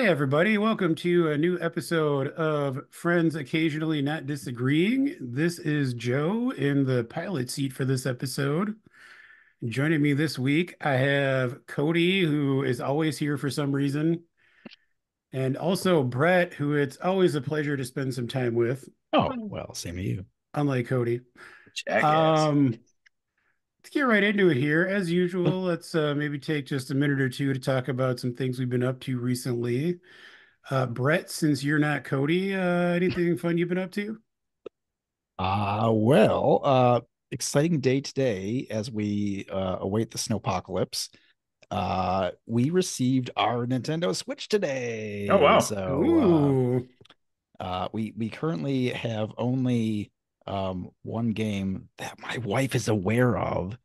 Hey, everybody. Welcome to a new episode of Friends Occasionally Not Disagreeing. This is Joe in the pilot seat for this episode. Joining me this week, I have Cody, who is always here for some reason, and also Brett, who it's always a pleasure to spend some time with, Oh, well, same to you. unlike Cody. Jackass. Um, let's get right into it here. As usual, let's maybe take just a minute or two to talk about some things we've been up to recently. Brett, since you're not Cody, anything fun you've been up to? Exciting day today as we await the snowpocalypse. We received our Nintendo Switch Oh today. wow. Ooh, We currently have only one game that my wife is aware of.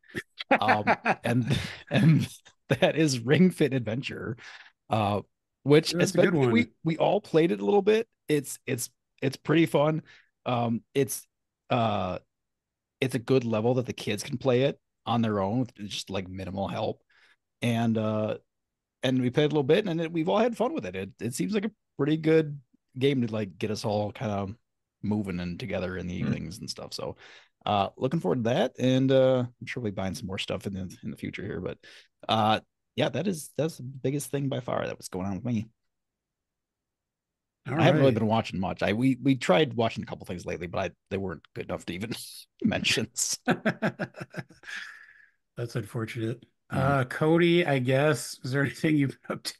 Um and and that is Ring Fit Adventure. Uh which has that's a been good one. we all played it a little bit. It's pretty fun. Um it's uh it's a good level that the kids can play it on their own with just like minimal help. And and we played a little bit and we've all had fun with it. It seems like a pretty good game to like get us all kind of moving and together in the Hmm. evenings and stuff. So looking forward to that. And I'm sure we'll be buying some more stuff in the future here. But yeah, that's the biggest thing by far that was going on with me. All I haven't really right. been watching much. We tried watching a couple things lately, but they weren't good enough to even mention. That's unfortunate. Mhm. Cody, I guess, is there anything you've been up to?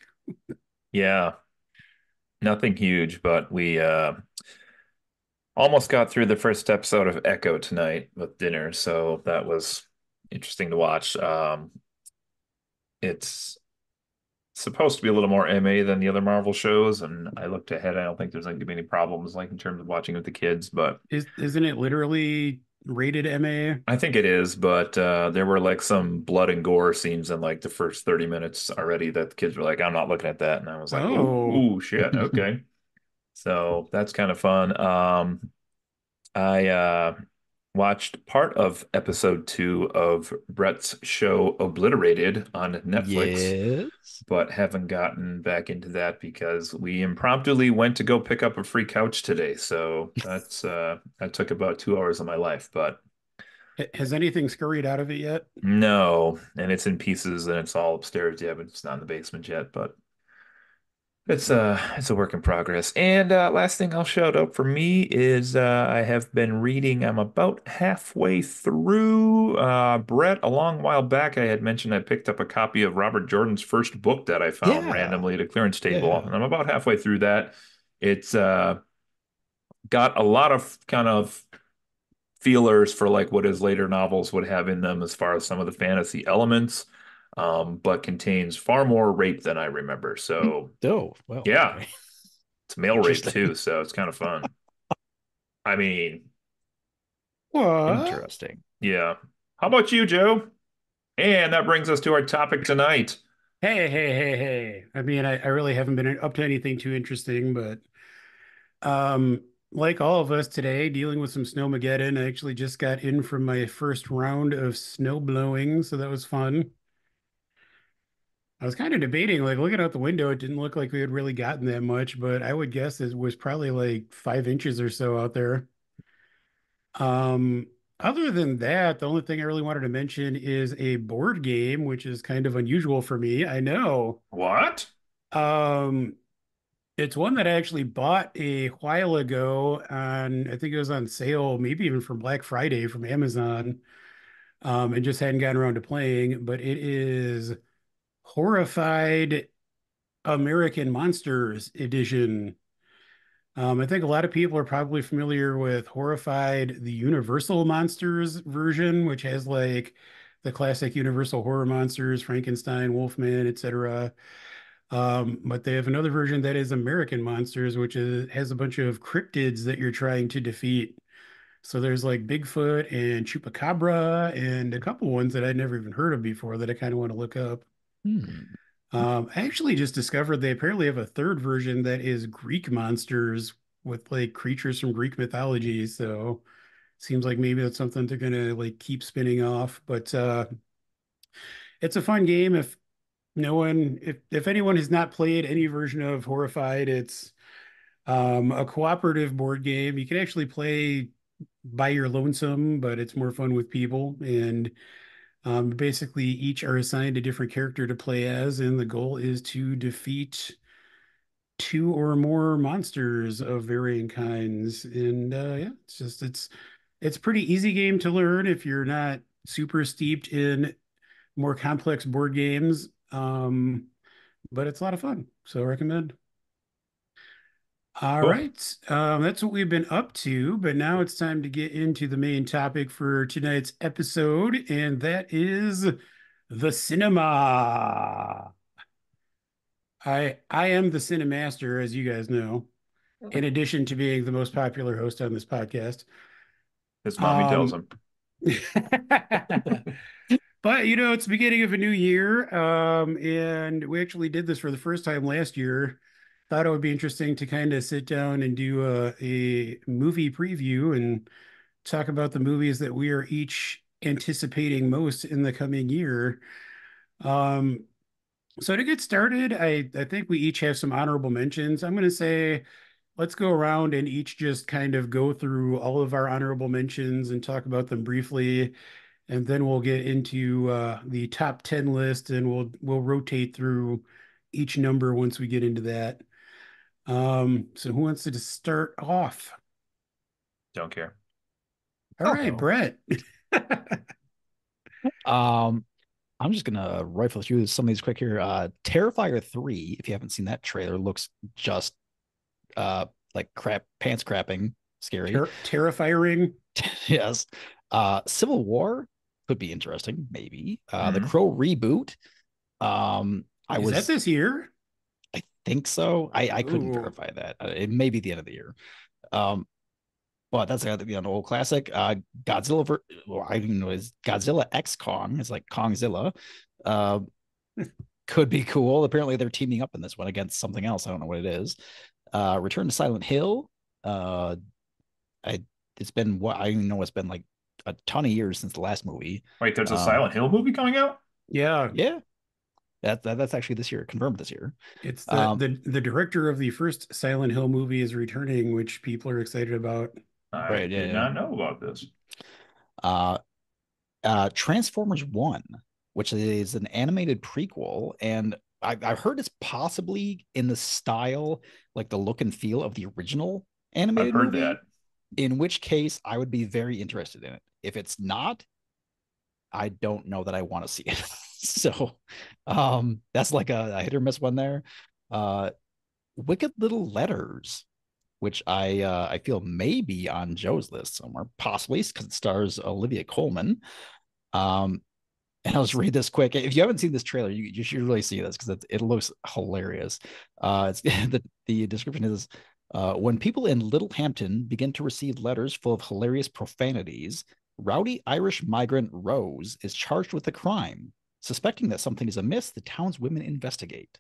Yeah, nothing huge, but we almost got through the first episode of Echo tonight with dinner, so that was interesting to watch. It's supposed to be a little more MA than the other Marvel shows, and I looked ahead. I don't think there's going to be any problems like in terms of watching with the kids, but Isn't it literally rated MA? I think it is. But there were like some blood and gore scenes in like the first 30 minutes already that the kids were like, "I'm not looking at that," and I was like, Oh, "Ooh, shit, okay." So that's kind of fun. I watched part of episode 2 of Brett's show Obliterated on Netflix, Yes. but haven't gotten back into that because we impromptu went to go pick up a free couch today. So that took about 2 hours of my life, but has anything scurried out of it yet? no, and it's in pieces and it's all upstairs. Yeah, but it's not in the basement yet, but it's a work in progress. And last thing I'll shout out for me is I have been reading. I'm about halfway through. Brett, a long while back, I had mentioned I picked up a copy of Robert Jordan's first book that I found Yeah. randomly at a clearance table, Yeah. and I'm about halfway through that. It's got a lot of kind of feelers for like what his later novels would have in them as far as some of the fantasy elements, but contains far more rape than I remember. So. Oh, well, Yeah, okay. it's male rape Interesting. too, so it's kind of fun. I mean, What? Interesting. yeah. How about you, Joe? And that brings us to our topic tonight. Hey, hey, hey, hey. I mean, I really haven't been up to anything too interesting, but um, like all of us today, dealing with some snowmageddon. I actually just got in from my first round of snow blowing, so that was fun. I was kind of debating, like looking out the window, it didn't look like we had really gotten that much, but I would guess it was probably like 5 inches or so out there. Um, Other than that, the only thing I really wanted to mention is a board game, which is kind of unusual for me. I know. What? Um, it's one that I actually bought a while ago on, I think it was on sale, maybe even from Black Friday from Amazon, and just hadn't gotten around to playing, but it is Horrified American Monsters Edition. I think a lot of people are probably familiar with Horrified, the Universal Monsters version, which has like the classic Universal horror monsters, Frankenstein, Wolfman, etc. But they have another version that is American Monsters, which has a bunch of cryptids that you're trying to defeat. So there's like Bigfoot and Chupacabra and a couple ones that I'd never even heard of before that I kind of want to look up. Hmm. I actually just discovered they apparently have a third version that is Greek monsters with like creatures from Greek mythology. So seems like maybe that's something they're gonna like keep spinning off. But it's a fun game if No one, if anyone has not played any version of Horrified, it's a cooperative board game. You can actually play by your lonesome, but it's more fun with people. And basically, each are assigned a different character to play as, and the goal is to defeat two or more monsters of varying kinds. And yeah, it's a pretty easy game to learn if you're not super steeped in more complex board games. But it's a lot of fun, so I recommend. All Cool. right, that's what we've been up to, but now it's time to get into the main topic for tonight's episode, and that is the cinema. I am the Cinemaster, as you guys know, in addition to being the most popular host on this podcast. His mommy tells Um, him. but it's the beginning of a new year, and we actually did this for the first time last year. Thought it would be interesting to kind of sit down and do a movie preview and talk about the movies that we are each anticipating most in the coming year. Um, so to get started, I think we each have some honorable mentions. I'm going to say let's go around and each just kind of go through all of our honorable mentions and talk about them briefly, and then we'll get into the top 10 list, and we'll rotate through each number once we get into that. So who wants to start off? Don't care. All I'll right, go. Brett. Um, I'm just gonna rifle through some of these quick here. Terrifier 3, if you haven't seen that trailer, looks just like crap, pants crapping, scary. Terrifying. Yes. Civil War could be interesting, maybe. The Mhm. Crow reboot. I Is that was this year? I think so. I couldn't Ooh, verify that. It may be the end of the year. Um, but that's got to be an old classic. Godzilla, well, I don't even know, is Godzilla X Kong? It's like Kongzilla. Uh, could be cool. Apparently, they're teaming up in this one against something else. I don't know what it is. Return to Silent Hill. Uh, I it's been what I don't even know. It's been like a ton of years since the last movie. Wait, there's a Um, Silent Hill movie coming out? yeah. yeah, that's actually this year, confirmed this year. It's the Um, the director of the first Silent Hill movie is returning, which people are excited about. I right, yeah, did yeah. not know about this. Uh, Transformers One, which is an animated prequel, and I've heard it's possibly in the style, like the look and feel of the original I've animated heard that. movie. In which case, I would be very interested in it. If it's not, I don't know that I want to see it. So, that's like a hit or miss one there. Uh, Wicked Little Letters, which I feel may be on Joe's list somewhere, possibly because it stars Olivia Colman. Um, and I'll just read this quick. If you haven't seen this trailer, you should really see this because it looks hilarious. It's the description is when people in Littlehampton begin to receive letters full of hilarious profanities, rowdy Irish migrant Rose is charged with a crime. Suspecting that something is amiss, the town's women investigate,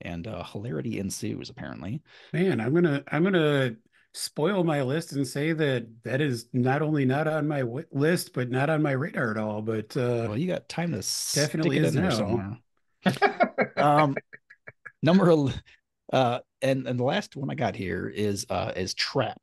and hilarity ensues. Apparently, Man, I'm gonna spoil my list and say that that is not only not on my list, but not on my radar at all. But well, you got time to stick definitely it is in there now. somewhere. Um, number and the last one I got here is Trap,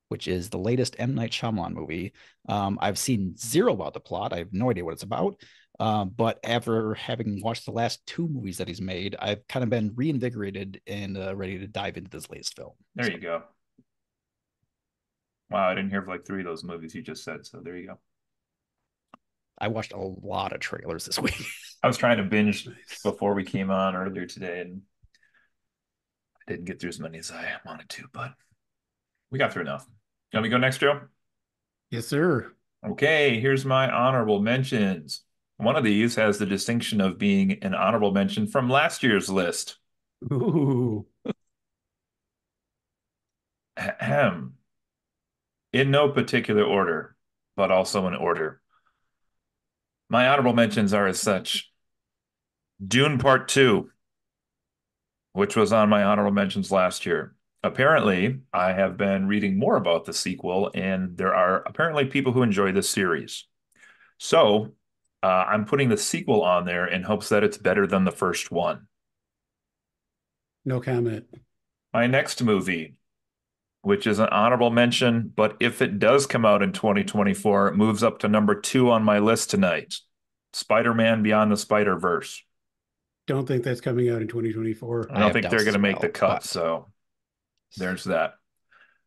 which is the latest M. Night Shyamalan movie. I've seen zero about the plot. I have no idea what it's about. But after having watched the last two movies that he's made, I've kind of been reinvigorated and ready to dive into this latest film. There So you go. Wow, I didn't hear of like three of those movies you just said, so there you go. I watched a lot of trailers this week. I was trying to binge Nice. before we came on earlier today, and I didn't get through as many as I wanted to, but we got through enough. Let me go next, Joe? Yes, sir. Okay, here's my honorable mentions. One of these has the distinction of being an honorable mention from last year's list. Ooh. Ahem. In no particular order, but also in order. My honorable mentions are as such. Dune Part 2, which was on my honorable mentions last year. Apparently, I have been reading more about the sequel, and there are apparently people who enjoy this series. So I'm putting the sequel on there in hopes that it's better than the first one. No comment. My next movie, which is an honorable mention, but if it does come out in 2024, it moves up to number two on my list tonight. Spider-Man Beyond the Spider-Verse. Don't think that's coming out in 2024. I I don't have think they're doubts going to as make the well, cut, but so there's that.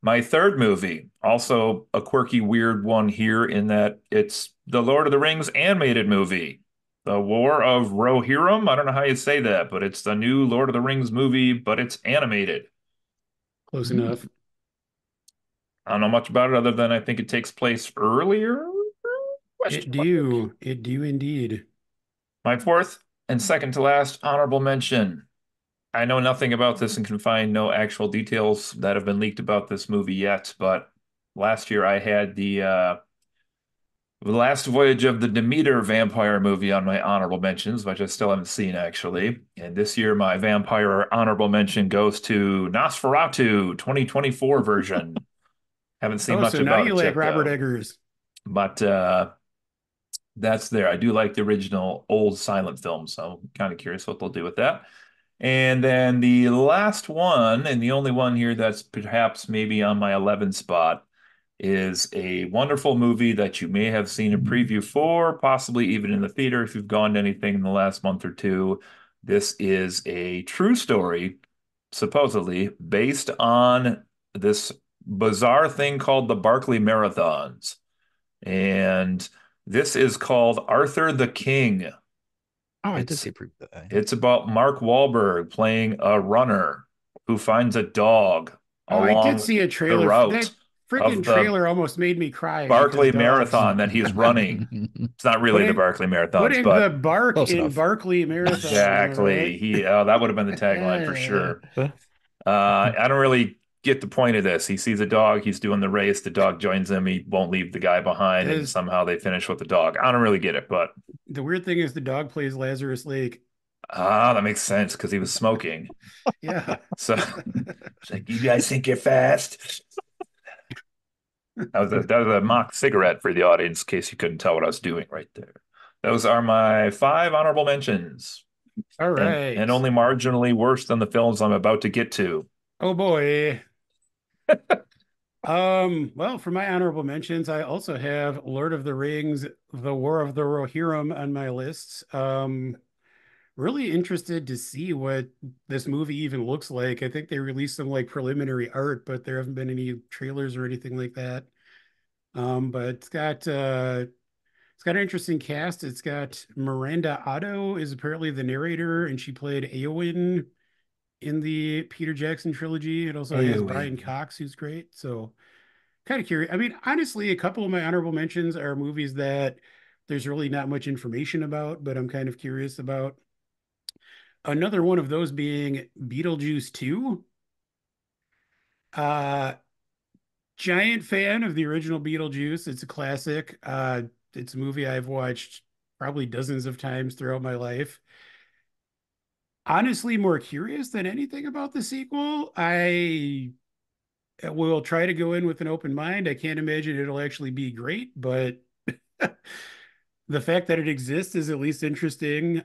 My third movie, also a quirky, weird one here in that it's the Lord of the Rings animated movie, The War of Rohirrim. I don't know how you say that, but it's the new Lord of the Rings movie, but it's animated. Close hmm. enough. I don't know much about it other than I think it takes place earlier? Question It mark. do. It do indeed. My fourth and second to last honorable mention. I know nothing about this and can find no actual details that have been leaked about this movie yet, but last year I had the Last Voyage of the Demeter vampire movie on my honorable mentions, which I still haven't seen actually. And this year my vampire honorable mention goes to Nosferatu 2024 version. Haven't seen Oh, much so now about you it like yet Robert though. Eggers. But that's there. I do like the original old silent film, so I'm kind of curious what they'll do with that. And then the last one, and the only one here that's perhaps maybe on my 11 spot, is a wonderful movie that you may have seen a preview for, possibly even in the theater if you've gone to anything in the last month or two. This is a true story, supposedly, based on this bizarre thing called the Barkley Marathons. And this is called Arthur the King. Oh, I did It's see a preview of that. Yeah. it's about Mark Wahlberg playing a runner who finds a dog Oh, I did along see a the trailer. route That freaking of the trailer almost made me cry because Barkley dogs. Marathon that he's running. It's not really the Putting Barkley Marathons, putting the but bark Close in enough. Barkley Marathon, am I right? exactly. That would have been the tagline for sure. I don't really get the point of this. He sees a dog, he's doing the race, the dog joins him, he won't leave the guy behind, and Does somehow they finish with the dog. I don't really get it, but the weird thing is the dog plays Lazarus Lake. that makes sense because he was smoking. Yeah. So it's like, you guys think you're fast? That was a mock cigarette for the audience, in case you couldn't tell what I was doing right there. Those are my five honorable mentions, All and right. only marginally worse than the films I'm about to get to. Oh boy. Well, for my honorable mentions, I also have Lord of the Rings, The War of the Rohirrim on my list. Really interested to see what this movie even looks like. I think they released some like preliminary art, but there haven't been any trailers or anything like that. But it's got an interesting cast. It's got Miranda Otto is apparently the narrator, and she played Eowyn in the Peter Jackson trilogy. It also has Brian Eowyn. Cox, who's great. So kind of curious. I mean, honestly, a couple of my honorable mentions are movies that there's really not much information about, but I'm kind of curious about. Another one of those being Beetlejuice 2. Uh, Giant fan of the original Beetlejuice. It's a classic. It's a movie I've watched probably dozens of times throughout my life. Honestly, more curious than anything about the sequel. I will try to go in with an open mind. I can't imagine it'll actually be great, but the fact that it exists is at least interesting.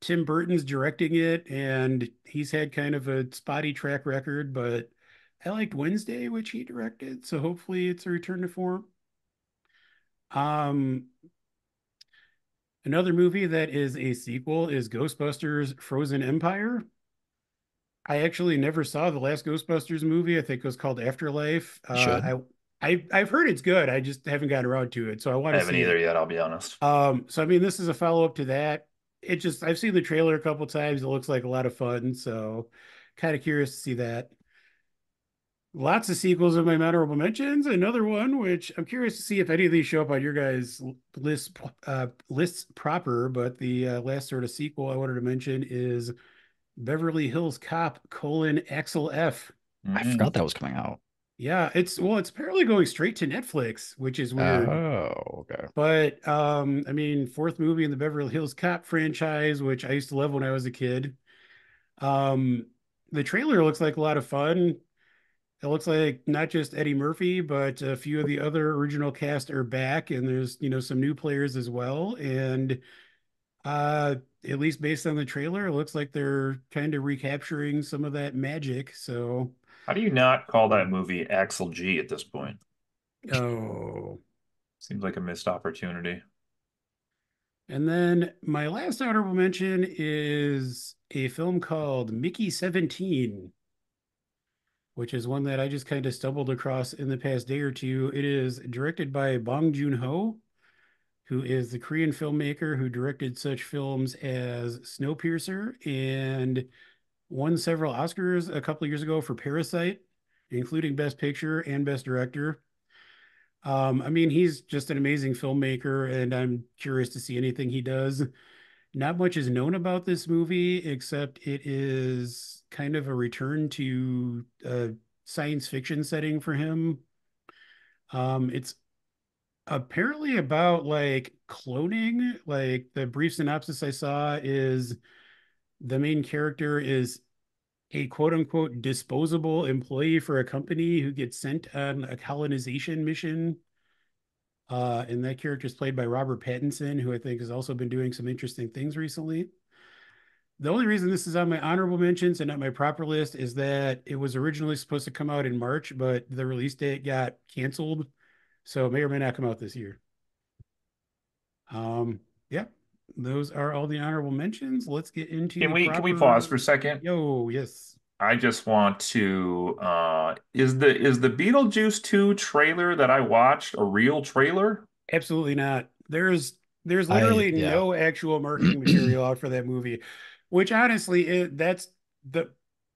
Tim Burton's directing it, and he's had kind of a spotty track record, but I liked Wednesday, which he directed, so hopefully it's a return to form. Um, Another movie that is a sequel is Ghostbusters Frozen Empire. I actually never saw the last Ghostbusters movie. I think it was called Afterlife. You should. I've heard it's good. I just haven't gotten around to it, so I want I to haven't see either it. yet, I'll be honest. So I mean, this is a follow-up to that. It just I've seen the trailer a couple times. It looks like a lot of fun, so kind of curious to see that. Lots of sequels of my memorable mentions. Another one, which I'm curious to see if any of these show up on your guys' lists proper. But the last sort of sequel I wanted to mention is Beverly Hills Cop: Axel F. I Mm. forgot that was coming out. Yeah, it's apparently going straight to Netflix, which is weird. Oh, okay. But I mean, fourth movie in the Beverly Hills Cop franchise, which I used to love when I was a kid. Um, the trailer looks like a lot of fun. It looks like not just Eddie Murphy, but a few of the other original cast are back, and there's, some new players as well. And uh, at least based on the trailer, it looks like they're kind of recapturing some of that magic. So, How do you not call that movie Axel G at this point? oh. Seems like a missed opportunity. And then my last honorable mention is a film called Mickey 17, which is one that I just kind of stumbled across in the past day or two. It is directed by Bong Joon-ho, who is the Korean filmmaker who directed such films as Snowpiercer and won several Oscars a couple of years ago for Parasite, including Best Picture and Best Director. I mean, he's just an amazing filmmaker, and I'm curious to see anything he does. Not much is known about this movie, except it is kind of a return to a science fiction setting for him. It's apparently about like cloning. Like the brief synopsis I saw is the main character is a quote unquote disposable employee for a company who gets sent on a colonization mission. And that character is played by Robert Pattinson, who I think has also been doing some interesting things recently. The only reason this is on my honorable mentions and not my proper list is that it was originally supposed to come out in March, but the release date got canceled. So it may or may not come out this year. Yeah, those are all the honorable mentions. Let's get into Can the we pause for a proper. second? Yo, yes, I just want to is the Beetlejuice 2 trailer that I watched a real trailer? absolutely not. There's I literally yeah. no actual marketing material out for that movie, which honestly, the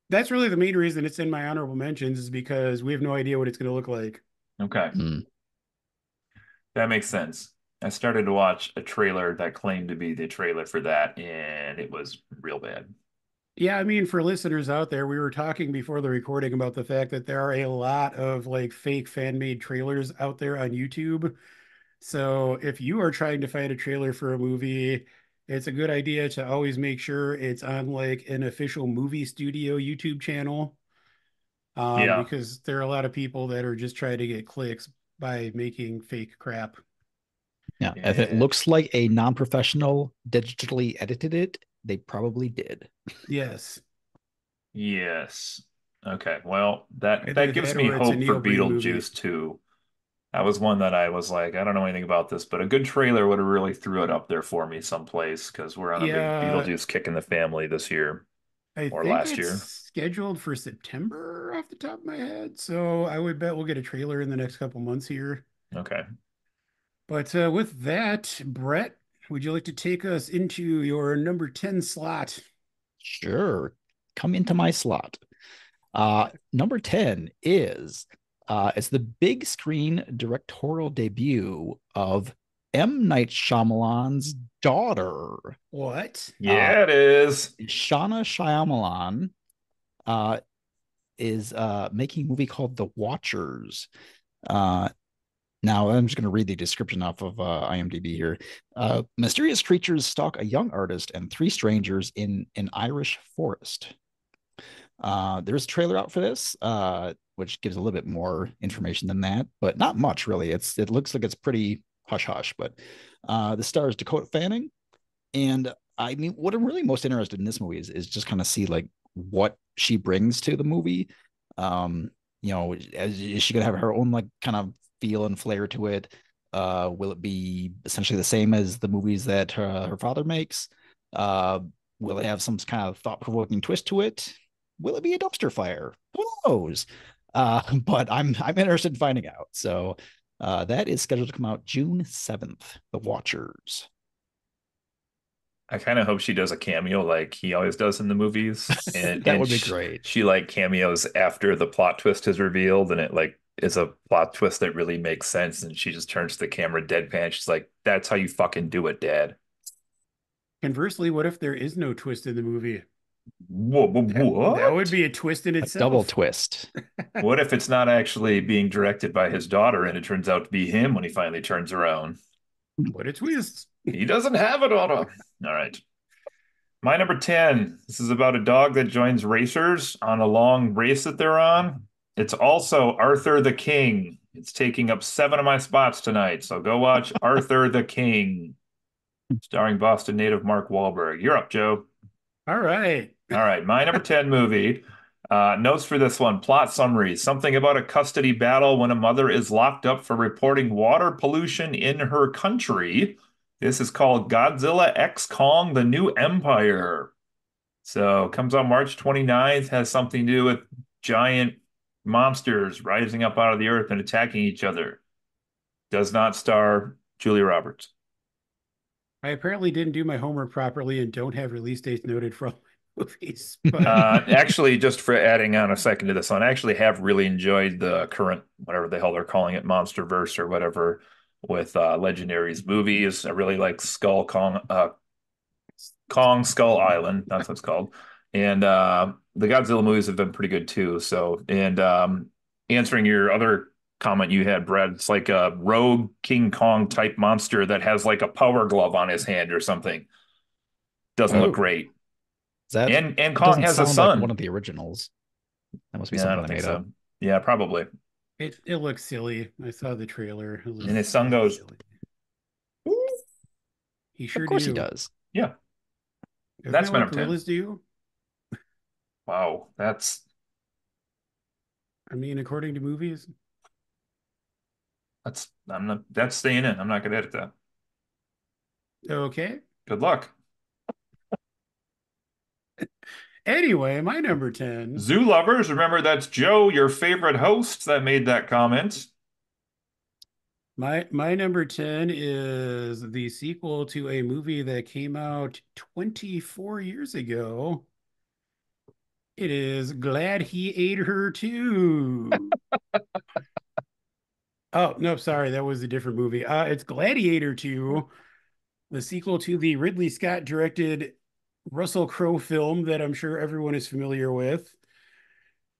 that's really the main reason it's in my honorable mentions is because we have no idea what it's going to look like. Okay, Mm. that makes sense. I started to watch a trailer that claimed to be the trailer for that, and it was real bad. Yeah, I mean, for listeners out there, we were talking before the recording about the fact that there are a lot of like fake fan-made trailers out there on YouTube. So if you are trying to find a trailer for a movie, it's a good idea to always make sure it's on like an official movie studio YouTube channel, Yeah. because there are a lot of people that are just trying to get clicks by making fake crap. Yeah. If it Yeah. looks like a non-professional digitally edited it, they probably did. Yes, Yes. Okay. Well, that either that gives that me or it's a hope for Neil Breen movie. Beetlejuice 2. That was one that I was like, I don't know anything about this, but a good trailer would have really threw it up there for me someplace because we're on a big Yeah, Beetlejuice kick in the family this year I or think last it's year. scheduled for September off the top of my head. So I would bet we'll get a trailer in the next couple months here. Okay. But with that, Brett, would you like to take us into your number 10 slot? Sure. Come into my slot. Number 10 is it's the big screen directorial debut of M. Night Shyamalan's daughter. What? Uh, Yeah, it is. Shauna Shyamalan uh, is making a movie called The Watchers. Uh, Now, I'm just going to read the description off of IMDb here. Mysterious creatures stalk a young artist and three strangers in an Irish forest. There's a trailer out for this, which gives a little bit more information than that, but not much really. It looks like it's pretty hush hush. But the stars Dakota Fanning, and I mean, what I'm really most interested in this movie is just kind of see like what she brings to the movie. Um, is she gonna have her own like kind of feel and flair to it? Will it be essentially the same as the movies that her father makes? Uh, will it have some kind of thought provoking twist to it? Will it be a dumpster fire? Who knows? But I'm interested in finding out. So that is scheduled to come out June 7th. The Watchers. I kind of hope she does a cameo like he always does in the movies, and That and would be she, great. she like cameos after the plot twist is revealed, and it like is a plot twist that really makes sense, and she just turns to the camera deadpan. She's like, "That's how you fucking do it, Dad." Conversely, what if there is no twist in the movie? That would What? be a twist in A double itself. twist. What if it's not actually being directed by his daughter, and it turns out to be him when he finally turns around? What a twist. He doesn't have a daughter. All right. My number 10. This is about a dog that joins racers on a long race that they're on. It's also Arthur the King. It's taking up 7 of my spots tonight. So go watch Arthur the King, starring Boston native Mark Wahlberg. You're up, Joe. All right. All right, my number 10 movie. Notes for this one, plot summary. Something about a custody battle when a mother is locked up for reporting water pollution in her country. This is called Godzilla X Kong: The New Empire. So comes out March 29th, has something to do with giant monsters rising up out of the earth and attacking each other. Does not star Julia Roberts. I apparently didn't do my homework properly and don't have release dates noted for all my movies, but Actually, just for adding on a second to this one, I actually have really enjoyed the current, whatever the hell they're calling it, MonsterVerse or whatever, with Legendary's movies. I really like Kong Skull Island. That's what it's called. And the Godzilla movies have been pretty good too. So, and answering your other comment you had, Brad, it's like a rogue King Kong type monster that has like a power glove on his hand or something. Doesn't look Oh, great. is that And that Kong doesn't has a sound like one son. of the originals. That must be Yeah, I something don't they think made up. so. Yeah, probably. it looks silly. I saw the trailer. And his It son looks goes, silly. "Ooh." He Of sure course he do. does. Yeah, Isn't that's that my what number 10. gorillas do? Wow, I mean, according to movies. I'm not, that's staying in. I'm not gonna edit that. Okay. Good luck. Anyway, my number 10. Zoo lovers, remember that's Joe, your favorite host, that made that comment. My number 10 is the sequel to a movie that came out 24 years ago. It is Glad He Ate Her Too. Oh, no, sorry, that was a different movie. It's Gladiator 2, the sequel to the Ridley Scott directed Russell Crowe film that I'm sure everyone is familiar with.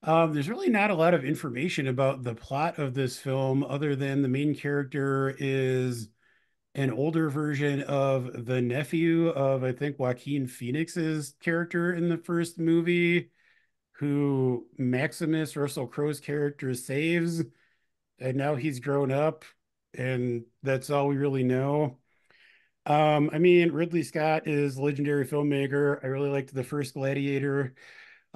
There's really not a lot of information about the plot of this film other than the main character is an older version of the nephew of, I think, Joaquin Phoenix's character in the first movie, who Maximus, Russell Crowe's character, saves. And now he's grown up, and that's all we really know. I mean, Ridley Scott is a legendary filmmaker. I really liked the first Gladiator.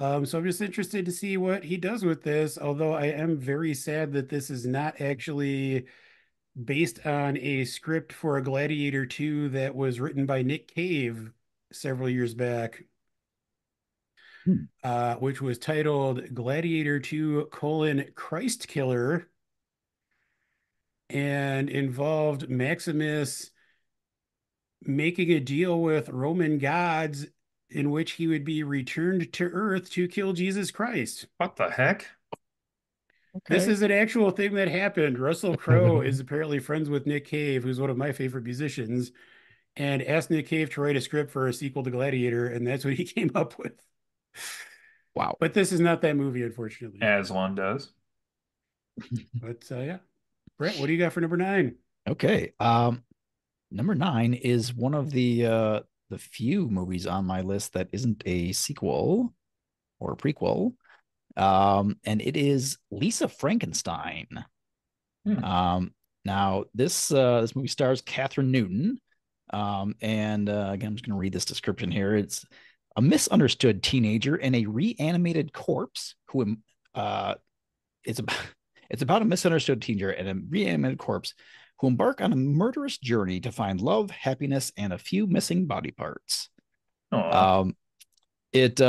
So I'm just interested to see what he does with this, although I am very sad that this is not actually based on a script for a Gladiator 2 that was written by Nick Cave several years back, Hmm. which was titled Gladiator 2: Christ Killer, and involved Maximus making a deal with Roman gods in which he would be returned to Earth to kill Jesus Christ. What the heck? This Okay. is an actual thing that happened. Russell Crowe is apparently friends with Nick Cave, who's one of my favorite musicians, and asked Nick Cave to write a script for a sequel to Gladiator, and that's what he came up with. Wow. But this is not that movie, unfortunately. As one does. But yeah. Brent, what do you got for number 9? Okay. Number 9 is one of the few movies on my list that isn't a sequel or a prequel. And it is Lisa Frankenstein. Hmm. Now this movie stars Catherine Newton. And again, I'm just going to read this description here. It's a misunderstood teenager and a reanimated corpse who it's about it's about a misunderstood teenager and a reanimated corpse who embark on a murderous journey to find love, happiness, and a few missing body parts. Aw. Um, it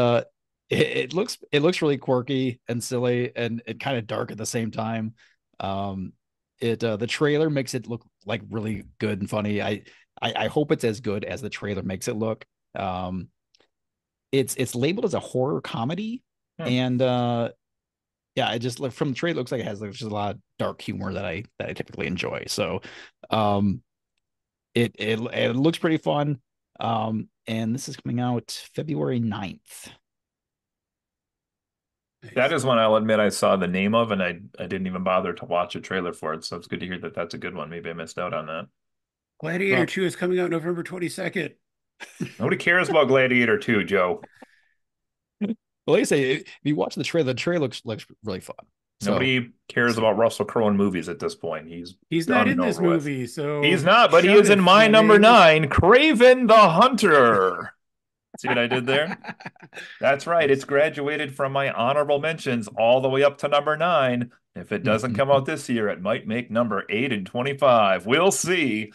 looks really quirky and silly and kind of dark at the same time. It the trailer makes it look like really good and funny. I hope it's as good as the trailer makes it look. It's labeled as a horror comedy, Hmm. and yeah, it just from the trailer looks like it has like just a lot of dark humor that I typically enjoy. So, um, it looks pretty fun. And this is coming out February 9th. That Nice. is one I'll admit I saw the name of, and I didn't even bother to watch a trailer for it. So it's good to hear that that's a good one. Maybe I missed out on that. Gladiator Well, 2 is coming out November 22nd. Nobody cares about Gladiator 2, Joe. like I say, if you watch the trailer looks really fun. So Nobody cares about Russell Crowe in movies at this point. He's He's not done in and this over with. movie, He's so not, but he shove is it, in my number Fleming. 9, Craven the Hunter. See what I did there? That's right. It's graduated from my honorable mentions all the way up to number 9. If it doesn't come out this year, it might make number 8 and 25. We'll see.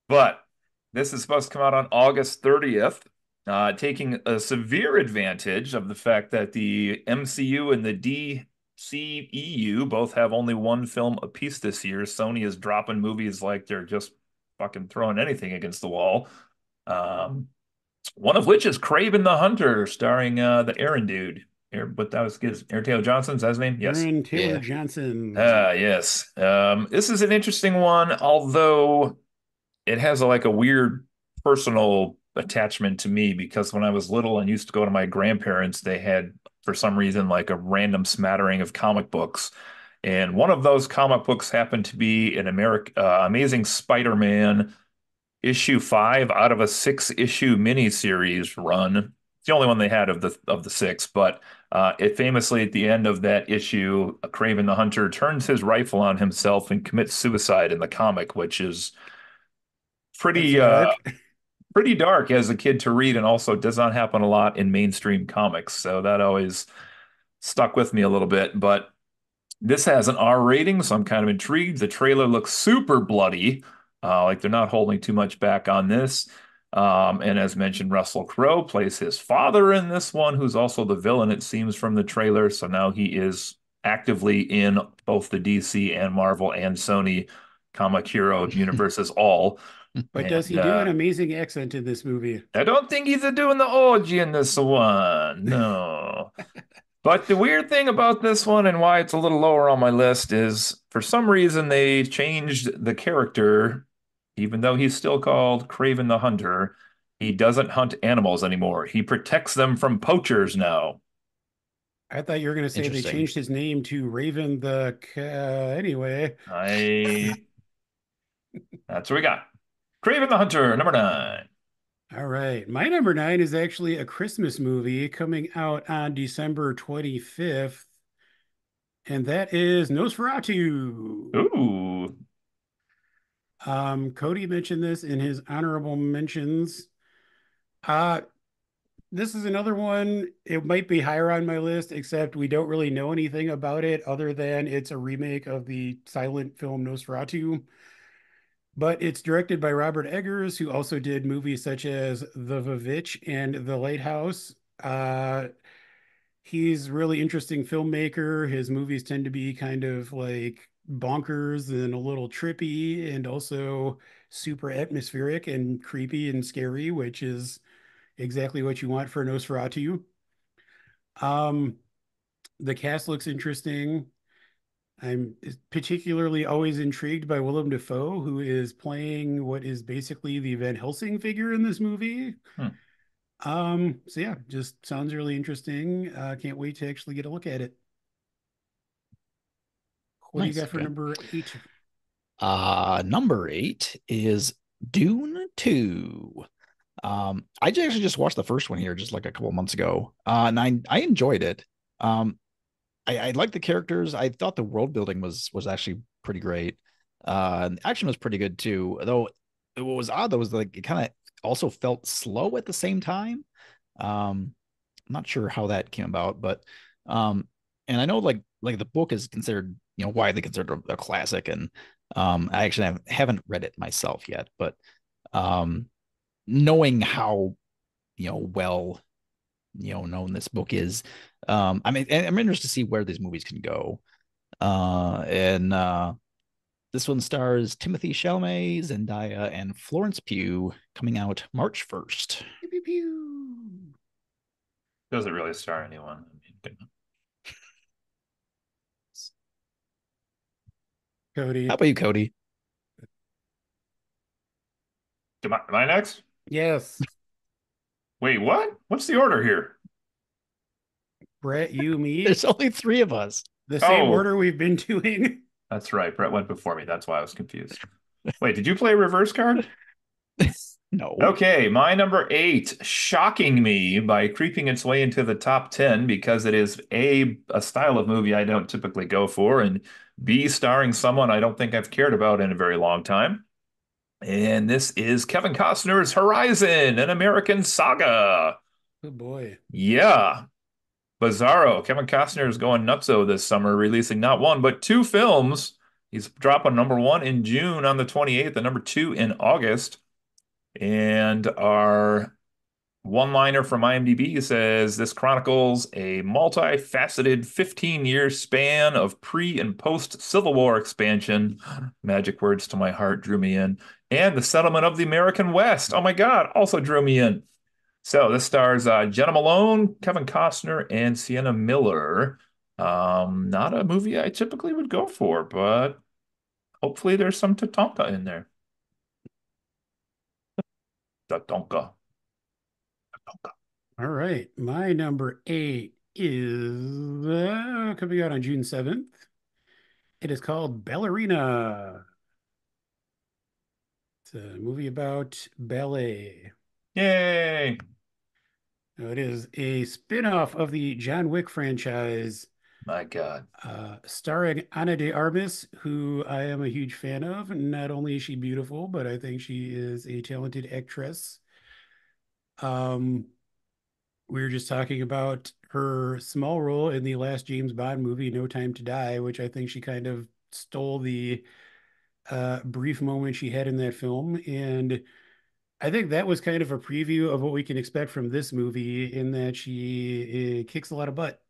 But this is supposed to come out on August 30th, taking a severe advantage of the fact that the MCU and the DCEU both have only one film apiece this year. Sony is dropping movies like they're just fucking throwing anything against the wall. Um, one of which is Craven the Hunter, starring the Aaron dude. But that was his Airtail Johnson's that his name? Yes. Aaron Taylor yeah, Johnson. Yes. This is an interesting one, although it has like a weird personal attachment to me because when I was little and used to go to my grandparents, they had, for some reason, like a random smattering of comic books. And one of those comic books happened to be an Amazing Spider-Man issue 5 out of a 6-issue miniseries run. It's the only one they had of the 6, but it famously at the end of that issue, Craven the Hunter turns his rifle on himself and commits suicide in the comic, which is That's pretty dark. pretty dark as a kid to read and also does not happen a lot in mainstream comics. So that always stuck with me a little bit, but this has an R rating, so I'm kind of intrigued. The trailer looks super bloody, like they're not holding too much back on this. And as mentioned, Russell Crowe plays his father in this one, who's also the villain, it seems, from the trailer. So now he is actively in both the DC and Marvel and Sony comic hero universes all. But does And he do an amazing accent in this movie? I don't think he's doing the orgy in this one. No. But the weird thing about this one and why it's a little lower on my list is for some reason they changed the character, even though he's still called Craven the Hunter. He doesn't hunt animals anymore. He protects them from poachers now. I thought you were going to say they interesting. changed his name to Raven anyway. I That's what we got. Craven the Hunter, number 9. All right. My number 9 is actually a Christmas movie coming out on December 25th, and that is Nosferatu. Ooh. Cody mentioned this in his honorable mentions. Uh, this is another one. It might be higher on my list, except we don't really know anything about it other than it's a remake of the silent film Nosferatu. But it's directed by Robert Eggers, who also did movies such as The Vivitch and The Lighthouse. He's a really interesting filmmaker. His movies tend to be kind of like bonkers and a little trippy and also super atmospheric and creepy and scary, which is exactly what you want for Nosferatu. Um, the cast looks interesting. I'm particularly always intrigued by Willem Dafoe, who is playing what is basically the Van Helsing figure in this movie. Hmm. So yeah, just sounds really interesting. Can't wait to actually get a look at it. What do you Nice. got for Okay. number 8? Number 8 is Dune 2. I actually just watched the first one here just like a couple months ago. And I enjoyed it. I liked the characters. I thought the world building was actually pretty great. And the action was pretty good too. Though what was odd though was like it kind of also felt slow at the same time. I'm not sure how that came about, but and I know like the book is considered, widely considered a classic, and I actually haven't read it myself yet, but um knowing how well known this book is, I mean, I'm interested to see where these movies can go. And this one stars Timothy Chalamet, Zendaya, and Florence Pugh, coming out March 1st. Pew, pew, pew. Doesn't really star anyone. I mean, How Cody. about you, Cody? am I next? Yes. Wait, what? What's the order here? Brett, you, me. There's only three of us. The same Oh, order we've been doing. that's right. Brett went before me. That's why I was confused. Wait, did you play reverse card? No. Okay, my number eight, shocking me by creeping its way into the top 10 because it is a style of movie I don't typically go for, and B, starring someone I don't think I've cared about in a very long time. And this is Kevin Costner's Horizon, an American saga. Good boy. Yeah, Bizarro. Kevin Costner is going nutso this summer, releasing not one, but two films. He's dropping number one in June on the 28th and number two in August. And our one-liner from IMDb says this chronicles a multifaceted 15-year span of pre and post Civil War expansion. Magic words to my heart drew me in. And the settlement of the American West. Oh my God, also drew me in. So this stars Jenna Malone, Kevin Costner, and Sienna Miller. Not a movie I typically would go for, but hopefully there's some Tatanka in there. Tatanka. Tatanka. All right. My number eight is coming out on June 7th. It is called Ballerina. It's a movie about ballet. Yay! It is a spin-off of the John Wick franchise, My God. starring Ana de Armas, who I am a huge fan of. Not only is she beautiful, but I think she is a talented actress. Um, we were just talking about her small role in the last James Bond movie, No Time to Die, which I think she kind of stole the brief moment she had in that film. And I think that was kind of a preview of what we can expect from this movie, in that she kicks a lot of butt.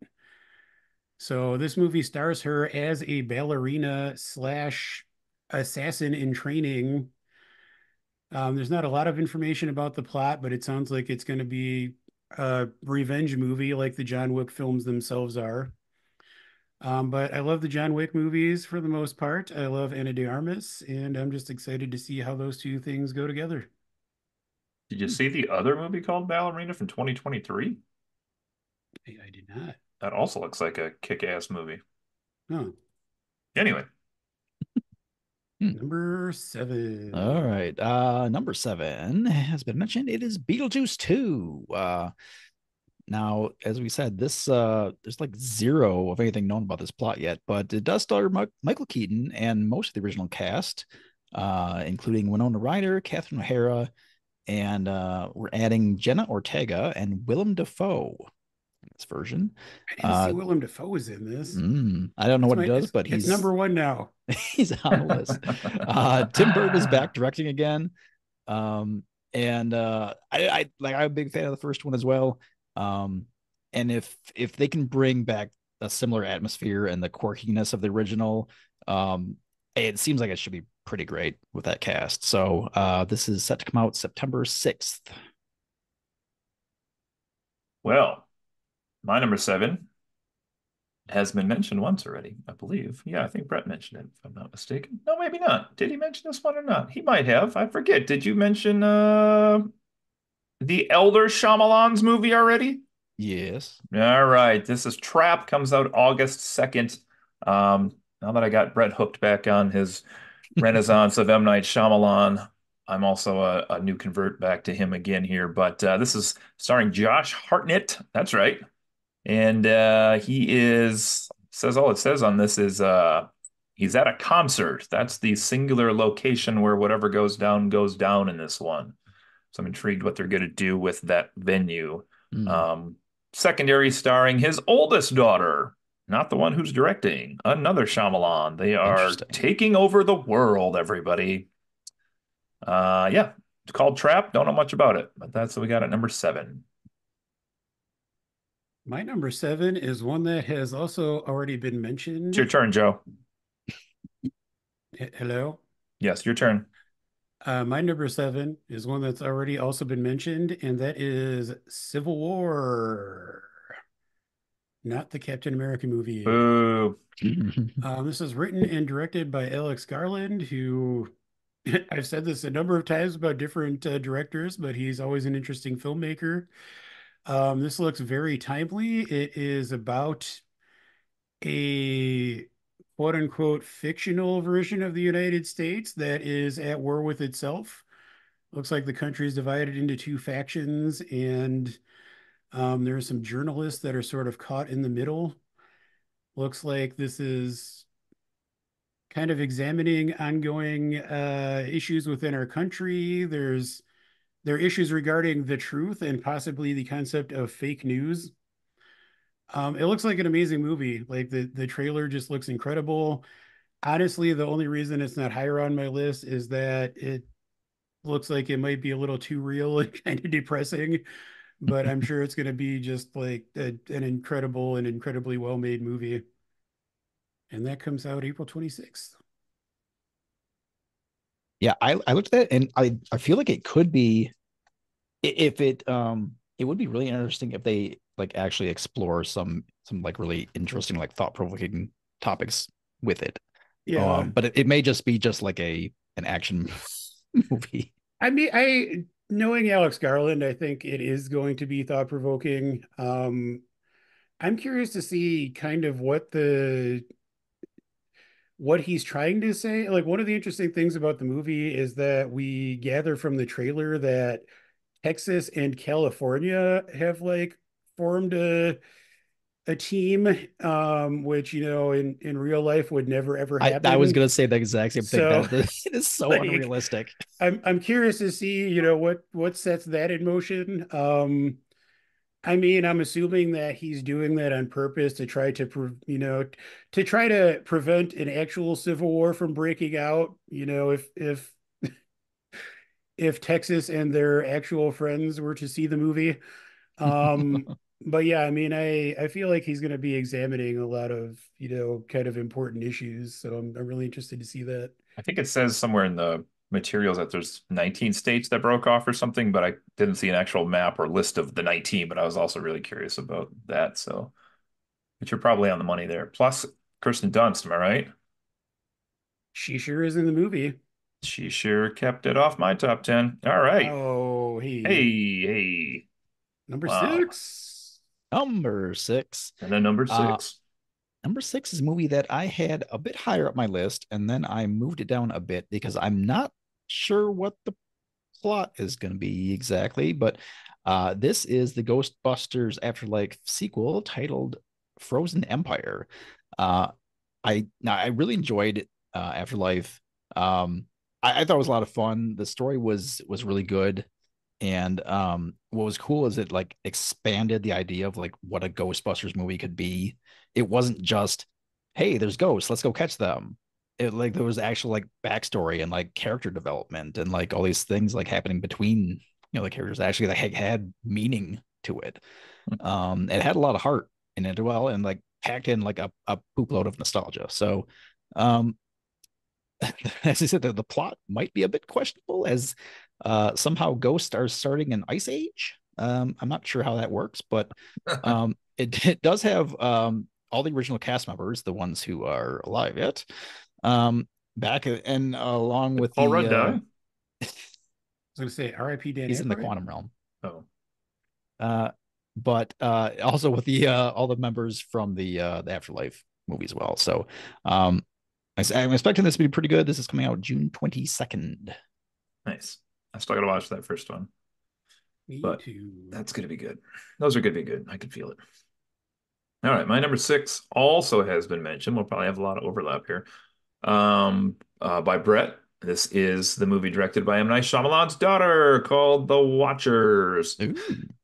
So this movie stars her as a ballerina slash assassin in training. There's not a lot of information about the plot, but it sounds like it's going to be a revenge movie like the John Wick films themselves are. But I love the John Wick movies for the most part. I love Ana de Armas, and I'm just excited to see how those two things go together. Did you Hmm, see the other movie called Ballerina from 2023? I did not. That also looks like a kick-ass movie. Oh, Anyway, Hmm. number All seven. right. Number seven has been mentioned. It is Beetlejuice 2. Now, as we said, this there's like zero of anything known about this plot yet, but it does star Michael Keaton and most of the original cast, including Winona Ryder, Catherine O'Hara, and we're adding Jenna Ortega and Willem Dafoe in this version. I didn't see Uh, Willem Dafoe was in this. I don't know It's what he my does, but it's he's number one now. he's on the list. Tim Burton is back directing again. Um, and I'm a big fan of the first one as well. Um, and if they can bring back a similar atmosphere and the quirkiness of the original, it seems like it should be pretty great with that cast. So this is set to come out September 6th. well, my number seven has been mentioned once already, I believe. Yeah, I think Brett mentioned it, if I'm not mistaken. No, maybe not. Did he mention this one or not? He might have. I forget. Did you mention the Elder Shyamalan's movie already? Yes. All right. This is Trap, comes out August 2nd. Now that I got Brett hooked back on his renaissance of M. Night Shyamalan, I'm also a new convert back to him again here. But this is starring Josh Hartnett. That's right. And he is, says all it says on this is he's at a concert. That's the singular location where whatever goes down in this one. So I'm intrigued what they're going to do with that venue. Mm, Um, Secondary starring his oldest daughter, not the one who's directing, another Shyamalan. They are interesting. taking over the world, everybody. Yeah, it's called Trap. Don't know much about it, but that's what we got at number seven. My number seven is one that has also already been It's your mentioned. turn, Joe. Hello. Yes, your turn. My number seven is one that's already also been mentioned, and that is Civil War, not the Captain America movie. Boo. This is written and directed by Alex Garland, who I've said this a number of times about different directors, but he's always an interesting filmmaker. This looks very timely. It is about a quote unquote fictional version of the United States that is at war with itself. Looks like the country is divided into two factions, and there are some journalists that are sort of caught in the middle. Looks like this is kind of examining ongoing issues within our country. There are issues regarding the truth and possibly the concept of fake news. It looks like an amazing movie. Like the trailer just looks incredible. Honestly, the only reason it's not higher on my list is that it looks like it might be a little too real and kind of depressing, but I'm sure it's going to be just like an incredible and incredibly well-made movie. And that comes out April 26th. Yeah, I looked at it and I feel like it could be if it would be really interesting if they like actually explore some like really interesting like thought-provoking topics with it. Yeah. But it may just be just like a an action movie. I mean, I knowing Alex Garland, I think it is going to be thought-provoking. I'm curious to see kind of what he's trying to say. Like one of the interesting things about the movie is that we gather from the trailer that Texas and California have like formed a team, which in real life would never ever I was happen. gonna say the exact same thing. So That it is so like unrealistic. I'm curious to see, what sets that in motion. I mean, I'm assuming that he's doing that on purpose to try to to try to prevent an actual civil war from breaking out, if Texas and their actual friends were to see the movie. Um, but yeah, I mean, I feel like he's going to be examining a lot of, kind of important issues. So I'm really interested to see that. I think it says somewhere in the materials that there's 19 states that broke off or something, but I didn't see an actual map or list of the 19, but I was also really curious about that. So, but you're probably on the money there. Plus, Kirsten Dunst, am I right? She sure is in the movie. She sure kept it off my top 10. All right. Oh, hey, Hey, hey. number Wow. 6. Number six. And then number Uh, six. Number six is a movie that I had a bit higher up my list, and then I moved it down a bit because I'm not sure what the plot is going to be exactly. But this is the Ghostbusters Afterlife sequel titled Frozen Empire. Uh, I really enjoyed Afterlife. I thought it was a lot of fun. The story was really good. And what was cool is it like expanded the idea of like what a Ghostbusters movie could be. It wasn't just, hey, there's ghosts, let's go catch them. It like there was actual like backstory and like character development and like all these things like happening between the characters actually like had meaning to it. It had a lot of heart in it as well and like packed in like a poop load of nostalgia. So um as I said, the plot might be a bit questionable as somehow ghosts are starting an ice age. I'm not sure how that works, but it does have all the original cast members, the ones who are alive yet, back and along Did with Paul Rudd die? I was going to say R.I.P. Dan he's in the Aykroyd. quantum realm. Oh, Uh, but also with the all the members from the Afterlife movie as well. So um, I'm expecting this to be pretty good. This is coming out June 22nd. nice. I still got to watch that first one, Me but too. that's going to be good. Those are going to be good. I can feel it. All right. My number six also has been mentioned. We'll probably have a lot of overlap here. By Brett. This is the movie directed by M. Night Shyamalan's daughter called The Watchers. Ooh.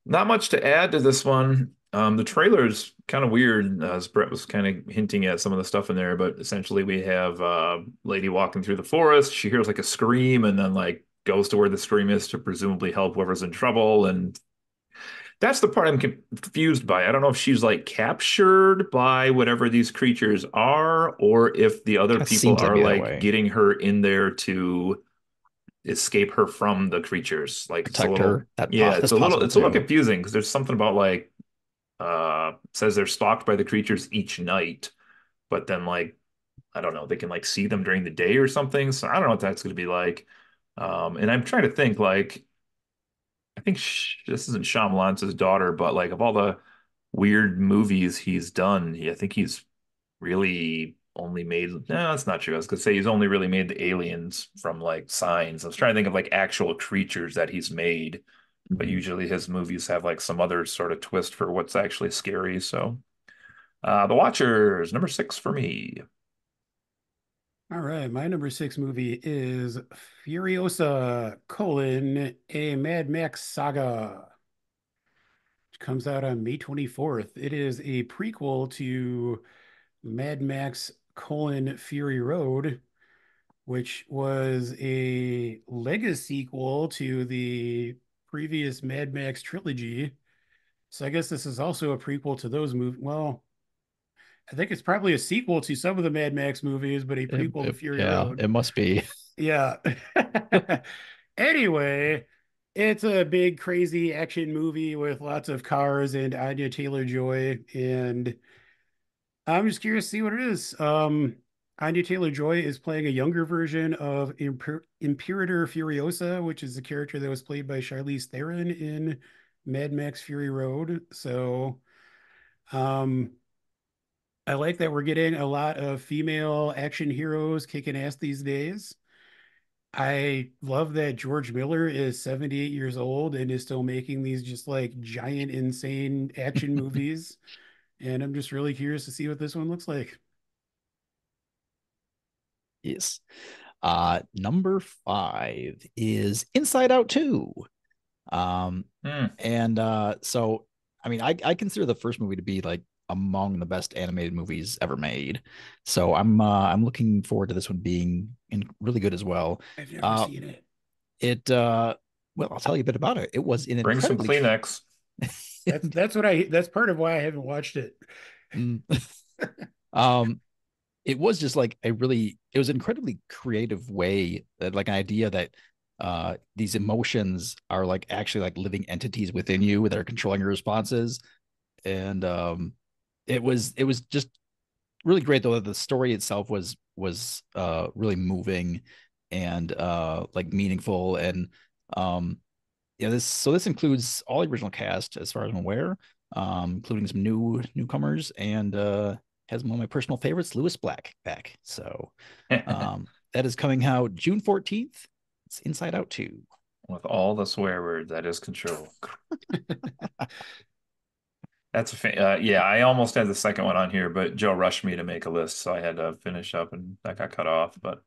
Not much to add to this one. The trailer is kind of weird, as Brett was kind of hinting at some of the stuff in there, but essentially we have a lady walking through the forest. She hears like a scream and then like goes to where the scream is to presumably help whoever's in trouble. And that's the part I'm confused by. I don't know if she's like captured by whatever these creatures are, or if the other Kind of people seems to are be that like way. getting her in there to escape her from the creatures. Like it's a Protect little, her. That yeah, that's it's possible a little too. confusing because there's something about like says they're stalked by the creatures each night, but then like I don't know, they can like see them during the day or something. So I don't know what that's going to be like. And I'm trying to think like I think this isn't Shyamalan's daughter, but like of all the weird movies he's done, I think he's really only made, no, that's not true. I was gonna say he's only really made the aliens from like Signs. I was trying to think of like actual creatures that he's made, but Mhm. usually his movies have like some other sort of twist for what's actually scary. So, The Watchers, number six for me. All right, my number six movie is Furiosa: a Mad Max saga, which comes out on May 24th. It is a prequel to Mad Max: Fury Road, which was a legacy sequel to the previous Mad Max trilogy. So I guess this is also a prequel to those movies. Well, I think it's probably a sequel to some of the Mad Max movies, but a prequel to Fury Yeah, Road. it must be. Yeah. Anyway, it's a big, crazy action movie with lots of cars and Anya Taylor-Joy, and I'm just curious to see what it is. Anya Taylor-Joy is playing a younger version of Imperator Furiosa, which is the character that was played by Charlize Theron in Mad Max Fury Road. So, um, I like that we're getting a lot of female action heroes kicking ass these days. I love that George Miller is 78 years old and is still making these just like giant, insane action movies. And I'm just really curious to see what this one looks like. Yes. Number five is Inside Out 2. Um, Hmm. and so I mean, I consider the first movie to be like among the best animated movies ever made. So I'm looking forward to this one being really good as well. I've never Uh, seen it. it well, I'll tell you a bit about it. It was an Bring some incredibly Kleenex. That's part of why I haven't watched it. Mm. um it was just like it was an incredibly creative way that like an idea that these emotions are like actually like living entities within you that are controlling your responses. And it was just really great though that the story itself was really moving and like meaningful. And um yeah, this includes all the original cast as far as I'm aware, including some newcomers, and has one of my personal favorites, Lewis Black, back. So that is coming out June 14th. It's Inside Out 2. With all the swear words, that is control. Yeah, I almost had the second one on here, but Joe rushed me to make a list, so I had to finish up and that got cut off. But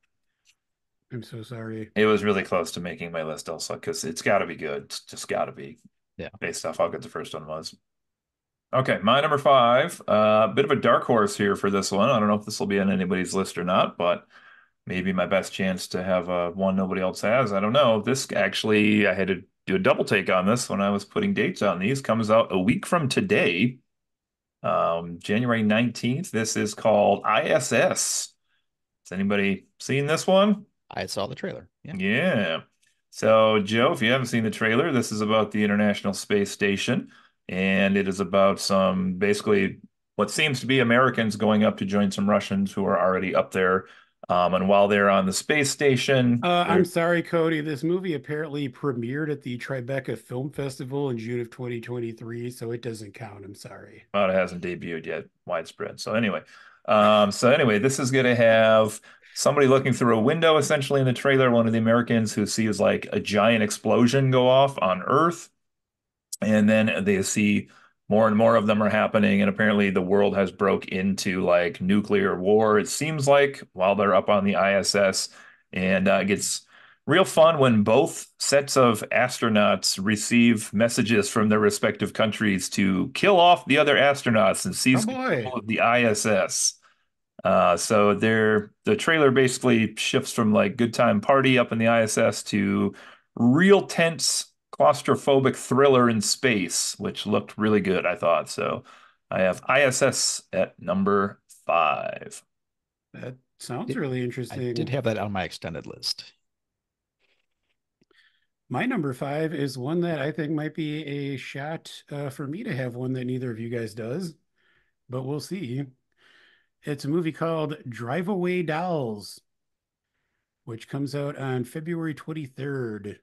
I'm so sorry. it was really close to making my list also because it's got to be good. It's just got to be Yeah. based off how good the first one was. Okay, my number five, bit of a dark horse here for this one. I don't know if this will be on anybody's list or not, but maybe my best chance to have one nobody else has. I don't know. This actually, I had to do a double take on this when I was putting dates on these. Comes out a week from today, January 19th. This is called ISS. Has anybody seen this one? I saw the trailer. Yeah. Yeah. So, Joe, if you haven't seen the trailer, this is about the International Space Station, and it is about some basically what seems to be Americans going up to join some Russians who are already up there. And while they're on the space station, I'm they're sorry, Cody. This movie apparently premiered at the Tribeca Film Festival in June of 2023, so it doesn't count. I'm sorry. well, it hasn't debuted yet, widespread. So anyway, this is going to have somebody looking through a window essentially in the trailer. One of the Americans who sees like a giant explosion go off on Earth. And then they see more and more of them are happening, and apparently the world has broke into like nuclear war. It seems like while they're up on the ISS, and it gets real fun when both sets of astronauts receive messages from their respective countries to kill off the other astronauts and Oh seize boy. control of the ISS. So the trailer basically shifts from like good time party up in the ISS to real tense claustrophobic thriller in space, which looked really good, I thought. So I have ISS at number five. That sounds It, really I did interesting. have that on my extended list. My number five is one that I think might be a shot for me to have one that neither of you guys does, but we'll see. It's a movie called Drive Away Dolls, which comes out on February 23rd.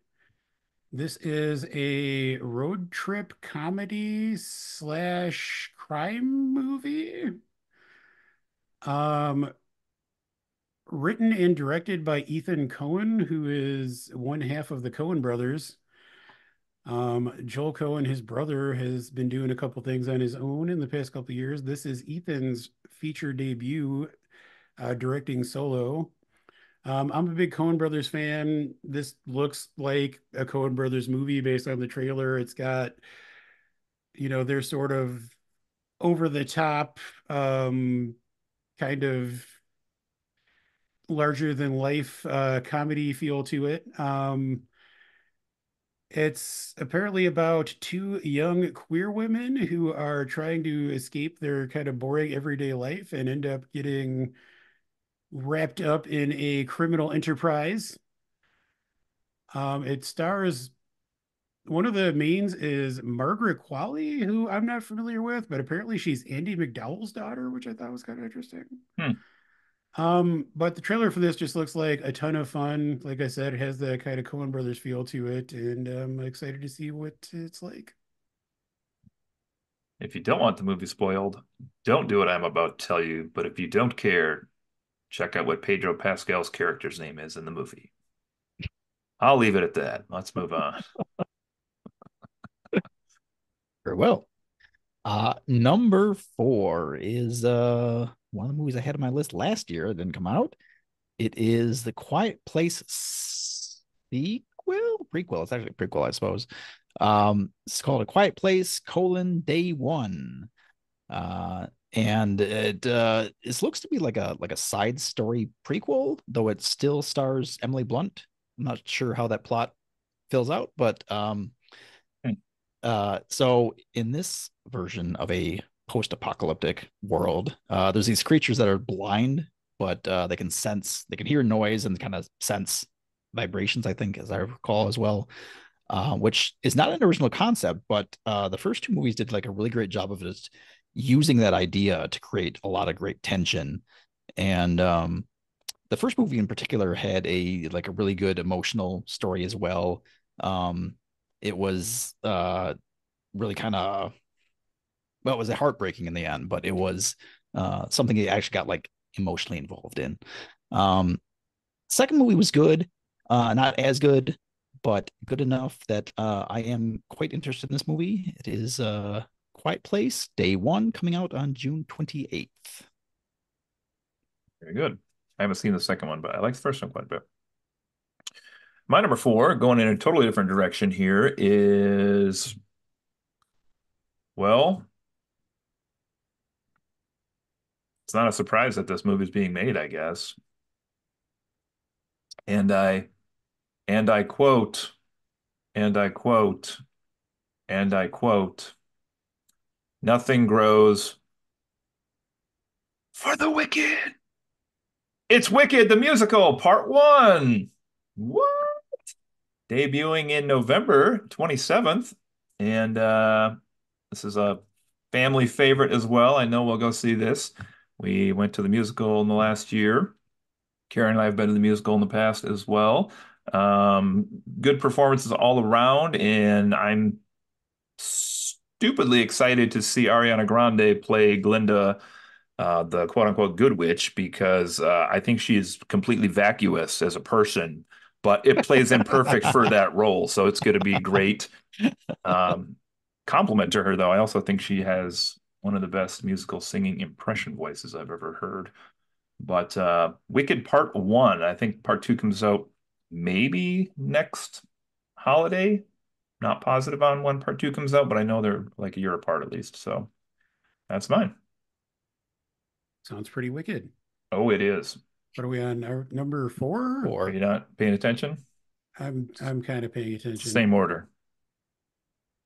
This is a road trip comedy slash crime movie. Um, Written and directed by Ethan Cohen, who is one half of the Cohen brothers. Joel Cohen, his brother, has been doing a couple things on his own in the past couple of years. This is Ethan's feature debut, directing solo. I'm a big Coen Brothers fan. This looks like a Coen Brothers movie based on the trailer. It's got, their sort of over the top, kind of larger than life comedy feel to it. It's apparently about two young queer women who are trying to escape their kind of boring everyday life and end up getting wrapped up in a criminal enterprise. It stars one of the mains is Margaret Qualley, who I'm not familiar with, but apparently she's Andy McDowell's daughter, which I thought was kind of interesting. Hmm. But the trailer for this just looks like a ton of fun. Like I said, it has that kind of Coen Brothers feel to it, and I'm excited to see what it's like. If you don't want the movie spoiled, don't do what I'm about to tell you. But if you don't care, check out what Pedro Pascal's character's name is in the movie. I'll leave it at that. Let's move on. Very well. Number four is one of the movies I had on my list last year. It didn't come out. It is The Quiet Place sequel, prequel. It's actually a prequel, I suppose. It's called A Quiet Place: Day One. And it looks to be like a side story prequel, though it still stars Emily Blunt. I'm not sure how that plot fills out, but Hmm. so in this version of a post-apocalyptic world, there's these creatures that are blind, but they can hear noise and kind of sense vibrations, I think, as I recall as well. Which is not an original concept, but the first two movies did like a really great job of just using that idea to create a lot of great tension. And the first movie in particular had a really good emotional story as well. It was really kind of, well, it was heartbreaking in the end, but it was something he actually got like emotionally involved in. Um, Second movie was good, not as good, but good enough that I am quite interested in this movie. It is Quiet Place Day One, coming out on June 28th. Very good. I haven't seen the second one, but I like the first one quite a bit. My number four, going in a totally different direction here, is, well, it's not a surprise that this movie is being made, I guess. And I quote, and I quote, and I quote, nothing grows for the wicked. It's Wicked, the musical, part one. What? Debuting in November 27th. And this is a family favorite as well. I know we'll go see this. We went to the musical in the last year. Karen and I have been to the musical in the past as well. Good performances all around, and I'm stupidly excited to see Ariana Grande play Glinda, the quote unquote good witch, because I think she is completely vacuous as a person, but it plays in perfect for that role. So it's going to be great. Um, Compliment to her, though. I also think she has one of the best musical singing impression voices I've ever heard. But Wicked Part One, I think Part Two comes out maybe next holiday. Not positive on when Part Two comes out, but I know they're like a year apart at least. So that's mine. Sounds pretty wicked. Oh, it is. What are we on? Our number four? Are Or you not paying attention? I'm kind of paying It's the attention. same order.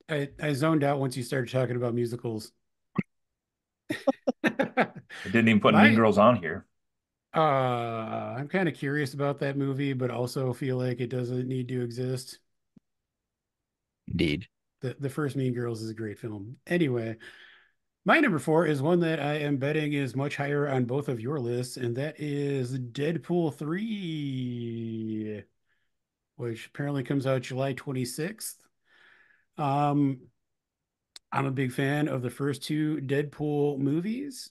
I zoned out once you started talking about musicals. I didn't even put Mean My Girls on here. I'm kind of curious about that movie, but also feel like it doesn't need to exist. indeed. The first Mean Girls is a great film. Anyway, my number four is one that I am betting is much higher on both of your lists, and that is Deadpool 3, which apparently comes out July 26th. Um, I'm a big fan of the first two Deadpool movies.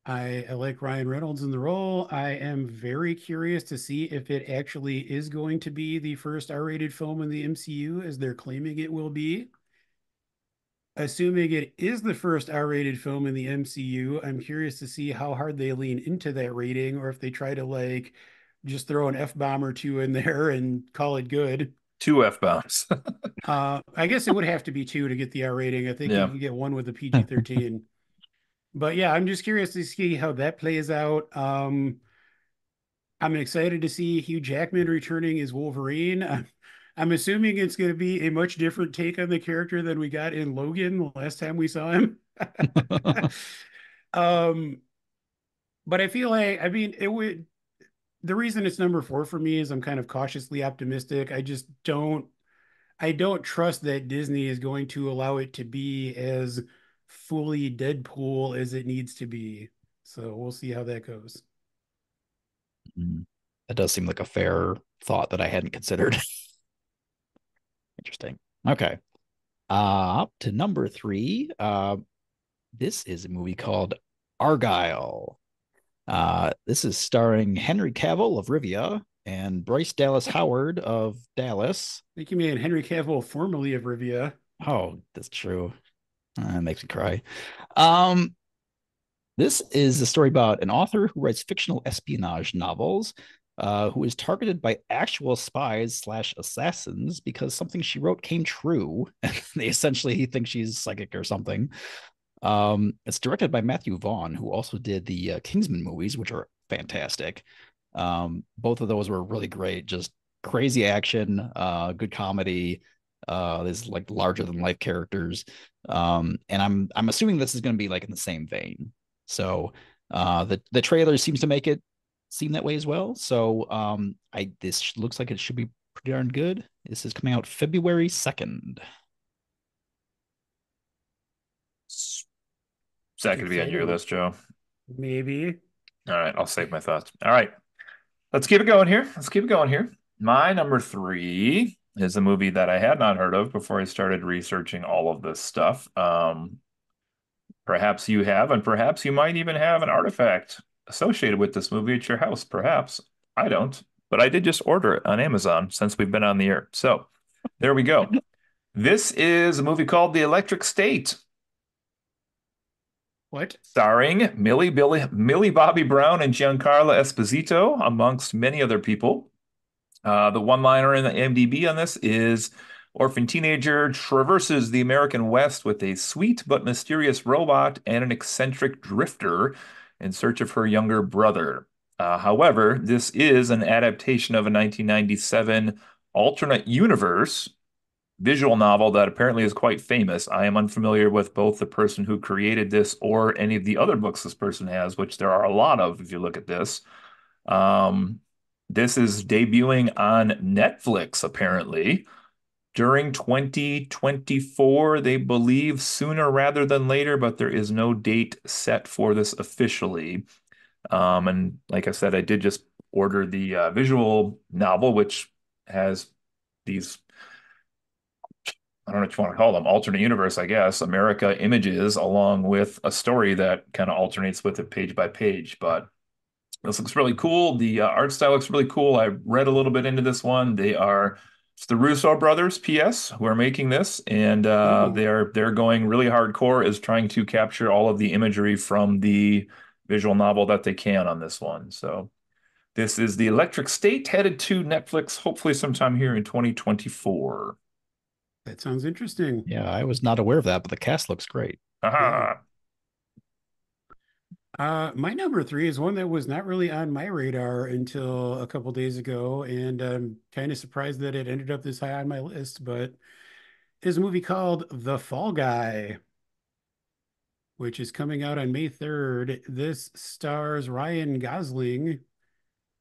I like Ryan Reynolds in the role. I am very curious to see if it actually is going to be the first R-rated film in the MCU, as they're claiming it will be. Assuming it is the first R-rated film in the MCU, I'm curious to see how hard they lean into that rating, or if they try to like just throw an F-bomb or two in there and call it good. Two F-bombs. I guess it would have to be two to get the R rating. I think you Yeah. can get one with a PG-13. But yeah, I'm just curious to see how that plays out. I'm excited to see Hugh Jackman returning as Wolverine. I'm assuming it's going to be a much different take on the character than we got in Logan the last time we saw him. um, but I feel like, I mean, it would, the reason it's number four for me is I'm kind of cautiously optimistic. I don't trust that Disney is going to allow it to be as fully Deadpool as it needs to be. So we'll see how that goes. Mm. That does seem like a fair thought that I hadn't considered. Interesting. Okay. Up to number three. This is a movie called Argyle. This is starring Henry Cavill of Rivia and Bryce Dallas Howard of Dallas. Thank you, man. Henry Cavill, formerly of Rivia. Oh, that's true. It makes me cry. Um, this is a story about an author who writes fictional espionage novels, who is targeted by actual spies slash assassins because something she wrote came true. And they essentially think she's psychic or something. It's directed by Matthew Vaughn, who also did the Kingsman movies, which are fantastic. Both of those were really great, just crazy action, good comedy. There's like larger than life characters. And I'm assuming this is going to be like in the same vein. So the trailer seems to make it seem that way as well. So I this looks like it should be pretty darn good. This is coming out February 2nd. Is that going to be on your Exciting. list, Joe? Maybe. All right, I'll save my thoughts. All right, let's keep it going here. Let's keep it going here. My number three is a movie that I had not heard of before I started researching all of this stuff. Perhaps you have, and perhaps you might even have an artifact associated with this movie at your house. Perhaps I don't, but I did just order it on Amazon since we've been on the air. So there we go. This is a movie called The Electric State, What? starring Millie Bobby Brown and Giancarlo Esposito, amongst many other people. The one-liner in the IMDb on this is orphan teenager traverses the American West with a sweet but mysterious robot and an eccentric drifter in search of her younger brother. However, this is an adaptation of a 1997 alternate universe visual novel that apparently is quite famous. I am unfamiliar with both the person who created this or any of the other books this person has, which there are a lot of if you look at this. Um, this is debuting on Netflix, apparently, during 2024. They believe sooner rather than later, but there is no date set for this officially. And like I said, I did just order the visual novel, which has these, I don't know what you want to call them, alternate universe, I guess, America images, along with a story that kind of alternates with it page by page. But this looks really cool. The art style looks really cool. I read a little bit into this one. It's the Russo brothers, P.S., who are making this, and Oh, they're going really hardcore is trying to capture all of the imagery from the visual novel that they can on this one. So this is The Electric State, headed to Netflix, hopefully sometime here in 2024. that sounds interesting. Yeah, I was not aware of that, but the cast looks great. Yeah. Aha! My number three is one that was not really on my radar until a couple days ago, and I'm kind of surprised that it ended up this high on my list, but is a movie called The Fall Guy, which is coming out on May 3rd. This stars Ryan Gosling,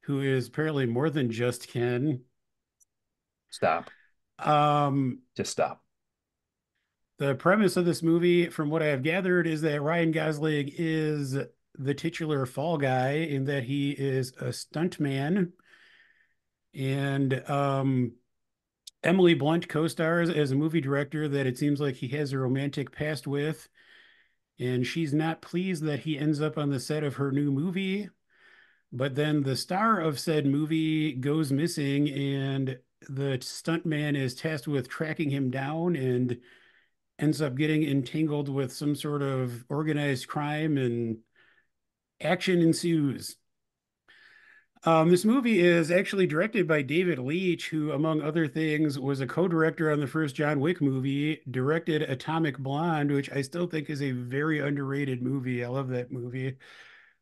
who is apparently more than just Ken. Stop. Um, Just stop. the premise of this movie, from what I have gathered, is that Ryan Gosling is the titular Fall Guy in that he is a stuntman, and Emily Blunt co-stars as a movie director that it seems like he has a romantic past with. and she's not pleased that he ends up on the set of her new movie. But then the star of said movie goes missing, and the stuntman is tasked with tracking him down and ends up getting entangled with some sort of organized crime, and action ensues. This movie is actually directed by David Leitch, who, among other things, was a co-director on the first John Wick movie, directed Atomic Blonde, which I still think is a very underrated movie. I love that movie.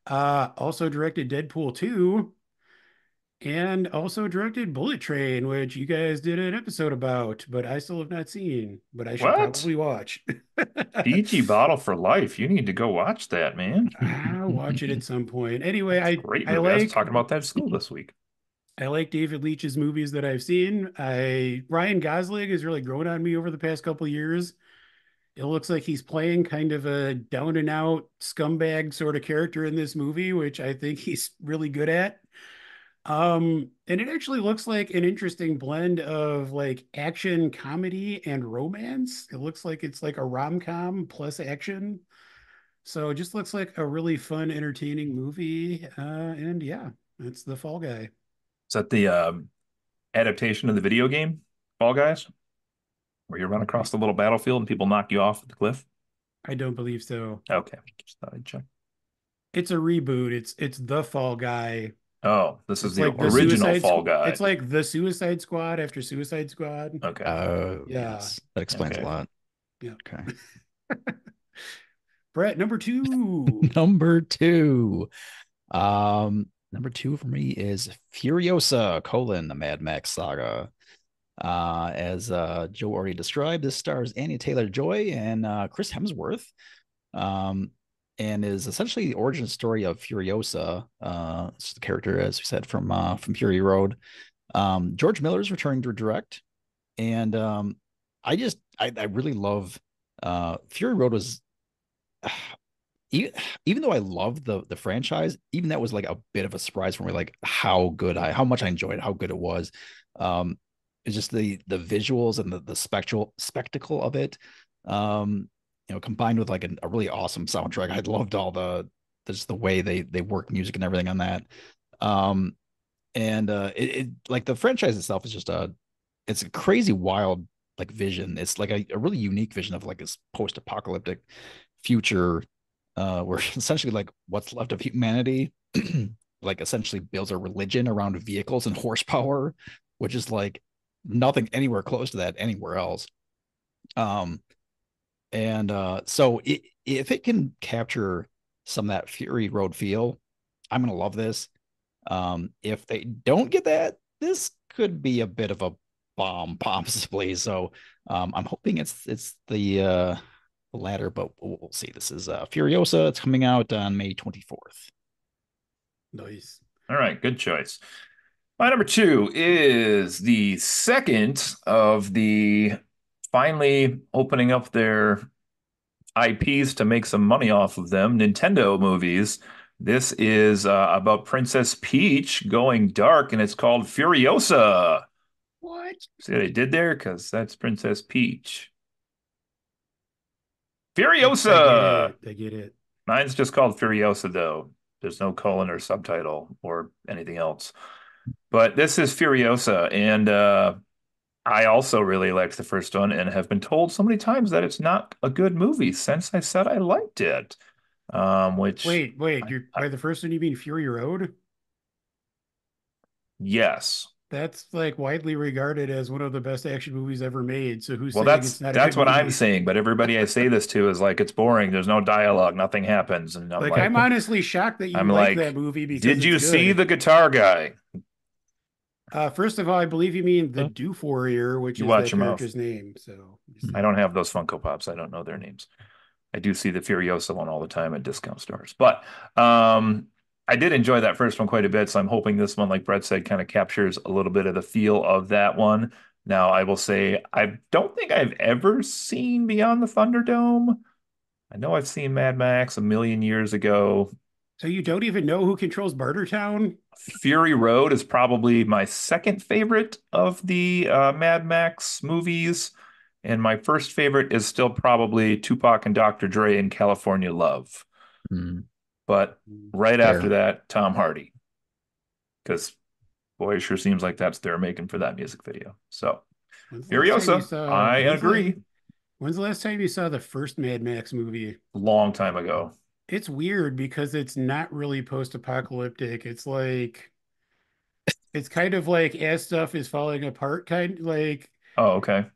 Also directed Deadpool 2, and also directed Bullet Train, which you guys did an episode about, but I still have not seen, but I should What? probably watch. PG Bottle for Life. You need to go watch that, man. I'll watch it at some point. Anyway, It's a great movie. I was talking about that at school this week. I like David Leitch's movies that I've seen. I Ryan Gosling has really grown on me over the past couple of years. It looks like he's playing kind of a down and out scumbag sort of character in this movie, which I think he's really good at. And it actually looks like an interesting blend of like action, comedy, and romance. It looks like it's like a rom-com plus action. So it just looks like a really fun, entertaining movie. And yeah, that's The Fall Guy. Is that the adaptation of the video game Fall Guys, where you run across the little battlefield and people knock you off the cliff? I don't believe so. Okay, just thought I'd check. It's a reboot. It's The Fall Guy. Oh, this is It's the like the original Suicide Fall Squad. Guy. It's like the Suicide Squad after Suicide Squad. Okay, Oh, Yeah. yes. That explains a okay. lot. Yeah. Okay. Brett, number two. Number two. Number two for me is Furiosa, the Mad Max saga. As Joe already described, this stars Anya Taylor-Joy and Chris Hemsworth, and is essentially the origin story of Furiosa. It's the character, as we said, from Fury Road. George Miller is returning to direct, and I really love Fury Road was even though I love the franchise, even that was like a bit of a surprise for me, like how much I enjoyed it, how good it was. It's just the visuals and the spectacle of it. Combined with like a really awesome soundtrack. I loved all just the way they work music and everything on that. And it like the franchise itself is just it's a crazy wild like vision. It's like a really unique vision of like this post-apocalyptic future where essentially like what's left of humanity like essentially builds a religion around vehicles and horsepower, which is like nothing anywhere close to that anywhere else. So if it can capture some of that Fury Road feel, I'm gonna love this. If they don't get that, this could be a bit of a bomb, possibly. So I'm hoping it's the latter, but we'll see. This is Furiosa. It's coming out on May 24th. Nice. All right, good choice. My number two is the second of the finally opening up their IPs to make some money off of them, Nintendo movies. This is about Princess Peach going dark, and it's called Furiosa. What? See what I did there? Because that's Princess Peach. I get Furiosa! it. I get it. Mine's just called Furiosa, though. There's no colon or subtitle or anything else. But this is Furiosa, and I also really liked the first one and have been told so many times that it's not a good movie since I said I liked it. Which Wait. You're by the first one you mean Fury Road? yes. That's like widely regarded as one of the best action movies ever made. So who's Well, saying that's it's not a that's good what I'm movie? saying, but everybody I say this to is like it's boring. There's no dialogue, nothing happens, and Like I'm honestly shocked that you I'm like that like, movie because did it's you see good. the guitar guy? First of all, I believe you mean the Huh? Doof Warrior, which You is watch that your mouth. character's name. So just I saying. don't have those Funko Pops. I don't know their names. I do see the Furiosa one all the time at discount stores. But I did enjoy that first one quite a bit. So I'm hoping this one, like Brett said, kind of captures a little bit of the feel of that one. Now, I will say, I don't think I've ever seen Beyond the Thunderdome. I know I've seen Mad Max a million years ago. So you don't even know who controls Bartertown? Fury Road is probably my second favorite of the Mad Max movies. And my first favorite is still probably Tupac and Dr. Dre in California Love. Mm, But right after fair. that, Tom Hardy, because boy, it sure seems like that's they're making for that music video. So When's the last time you Furiosa, saw? I agree. When's the last time you saw the first Mad Max movie? Long time ago. It's weird because it's not really post-apocalyptic. It's kind of like as stuff is falling apart, kind like Oh, okay.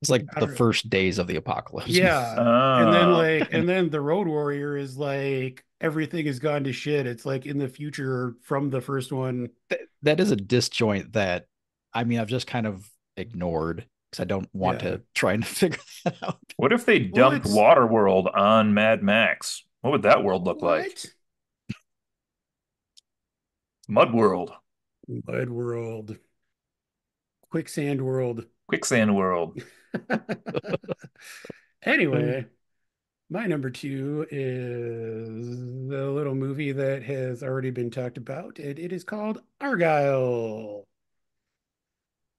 It's like I the don't know. first days of the apocalypse. Yeah. Ah, And then the Road Warrior is like everything has gone to shit. It's like in the future from the first one. That is a disjoint that I mean I've just kind of ignored because I don't want Yeah. to try and figure that out. what if they Well, dumped it's Waterworld on Mad Max? What would that world look like? what? Mud World, Mud World, Quicksand World. Quicksand World. Anyway, my number two is the little movie that has already been talked about, and it is called Argyle.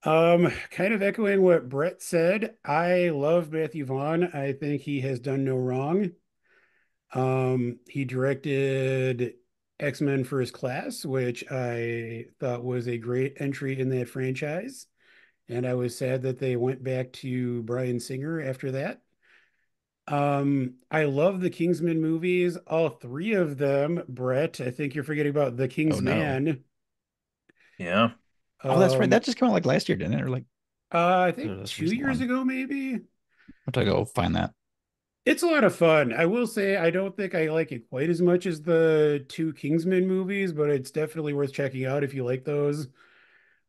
Kind of echoing what Brett said, I love Matthew Vaughn. I think he has done no wrong. He directed X-Men First Class, which I thought was a great entry in that franchise. And I was sad that they went back to Bryan Singer after that. I love the Kingsman movies, all three of them. Brett, I think you're forgetting about The Oh King's no. Man. Yeah. Oh, that's right. Um, That just came out like last year, didn't it? Or like I think this two recent years one. ago, maybe. Have to go find that. It's a lot of fun. I will say I don't think I like it quite as much as the two Kingsman movies, but it's definitely worth checking out if you like those.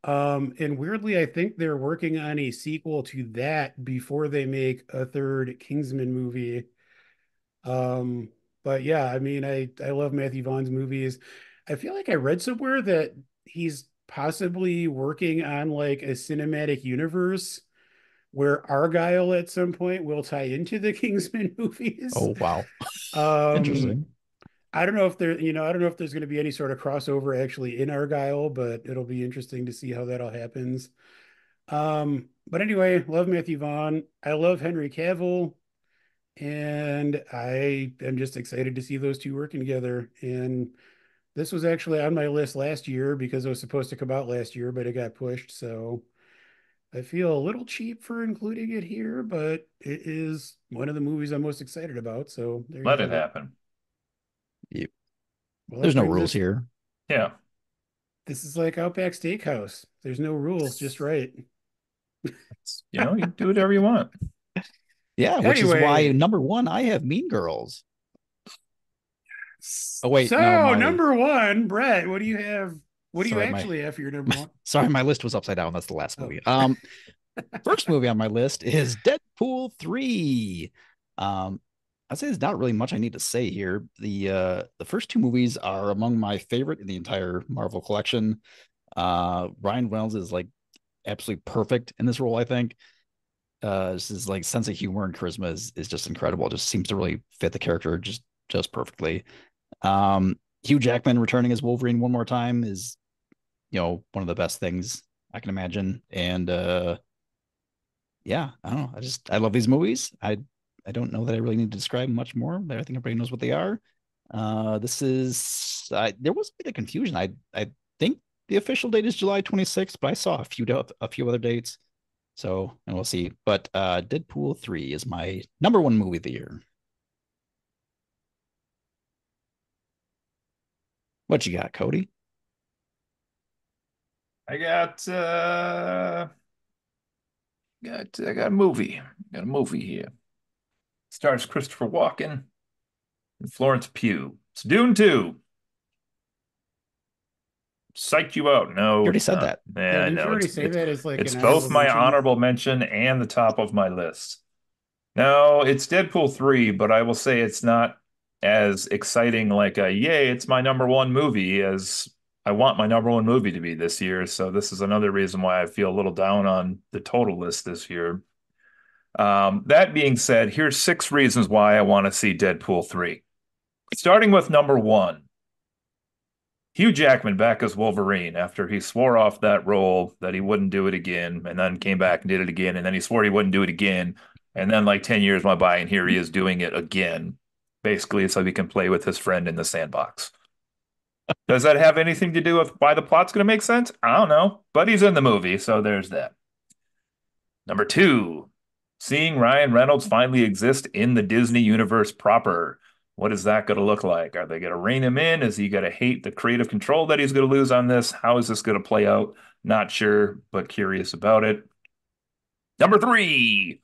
And weirdly, I think they're working on a sequel to that before they make a third Kingsman movie. Um, but yeah, I mean, I love Matthew Vaughn's movies. I feel like I read somewhere that he's possibly working on like a cinematic universe where Argyle at some point will tie into the Kingsman movies. Oh wow. Um, Interesting. I don't know if there, I don't know if there's going to be any sort of crossover actually in Argyle, but it'll be interesting to see how that all happens. But anyway, love Matthew Vaughn. I love Henry Cavill, and I am just excited to see those two working together. And this was actually on my list last year because it was supposed to come out last year, but it got pushed. So I feel a little cheap for including it here, but it is one of the movies I'm most excited about. So there you Let it have it. happen. You, Well, there's that no brings rules us. here. Yeah. This is like Outback Steakhouse. There's no rules, just right. You do whatever you want. Yeah, which is why Anyway, number one, I have Mean Girls. Oh wait, no, so my number one, Brett, what do you have? What do you sorry, my actually have for your number one? sorry, my list was upside down. That's the last Oh, movie. First movie on my list is Deadpool 3. Um, I'd say there's not really much I need to say here. The first two movies are among my favorite in the entire Marvel collection. Ryan Reynolds is like absolutely perfect in this role, I think. His like sense of humor and charisma is just incredible. It just seems to really fit the character just perfectly. Hugh Jackman returning as Wolverine one more time is, one of the best things I can imagine. And yeah, I don't know. I love these movies. I don't know that I really need to describe much more. I think everybody knows what they are. This is there was a bit of confusion. I think the official date is July 26th, but I saw a few other dates. So, and we'll see. But Deadpool 3 is my number one movie of the year. What you got, Cody? I got a movie. Got a movie here. Stars Christopher Walken and Florence Pugh. It's Dune 2. Psyched you out. You No, already it's said not. that. yeah, Yeah, I didn't you know. already say that as like It's an both honorable my mention? honorable mention and the top of my list. No, it's Deadpool 3, but I will say it's not as exciting like a yay, it's my number one movie as I want my number one movie to be this year. So this is another reason why I feel a little down on the total list this year. That being said, here's six reasons why I want to see Deadpool 3. Starting with number one, Hugh Jackman back as Wolverine after he swore off that role that he wouldn't do it again, and then came back and did it again, and then he swore he wouldn't do it again, and then like 10 years went by, and here he is doing it again, basically so he can play with his friend in the sandbox. Does that have anything to do with why the plot's going to make sense? I don't know, but he's in the movie, so there's that. Number two, seeing Ryan Reynolds finally exist in the Disney universe proper. What is that going to look like? Are they going to rein him in? Is he going to hate the creative control that he's going to lose on this? How is this going to play out? Not sure, but curious about it. Number three,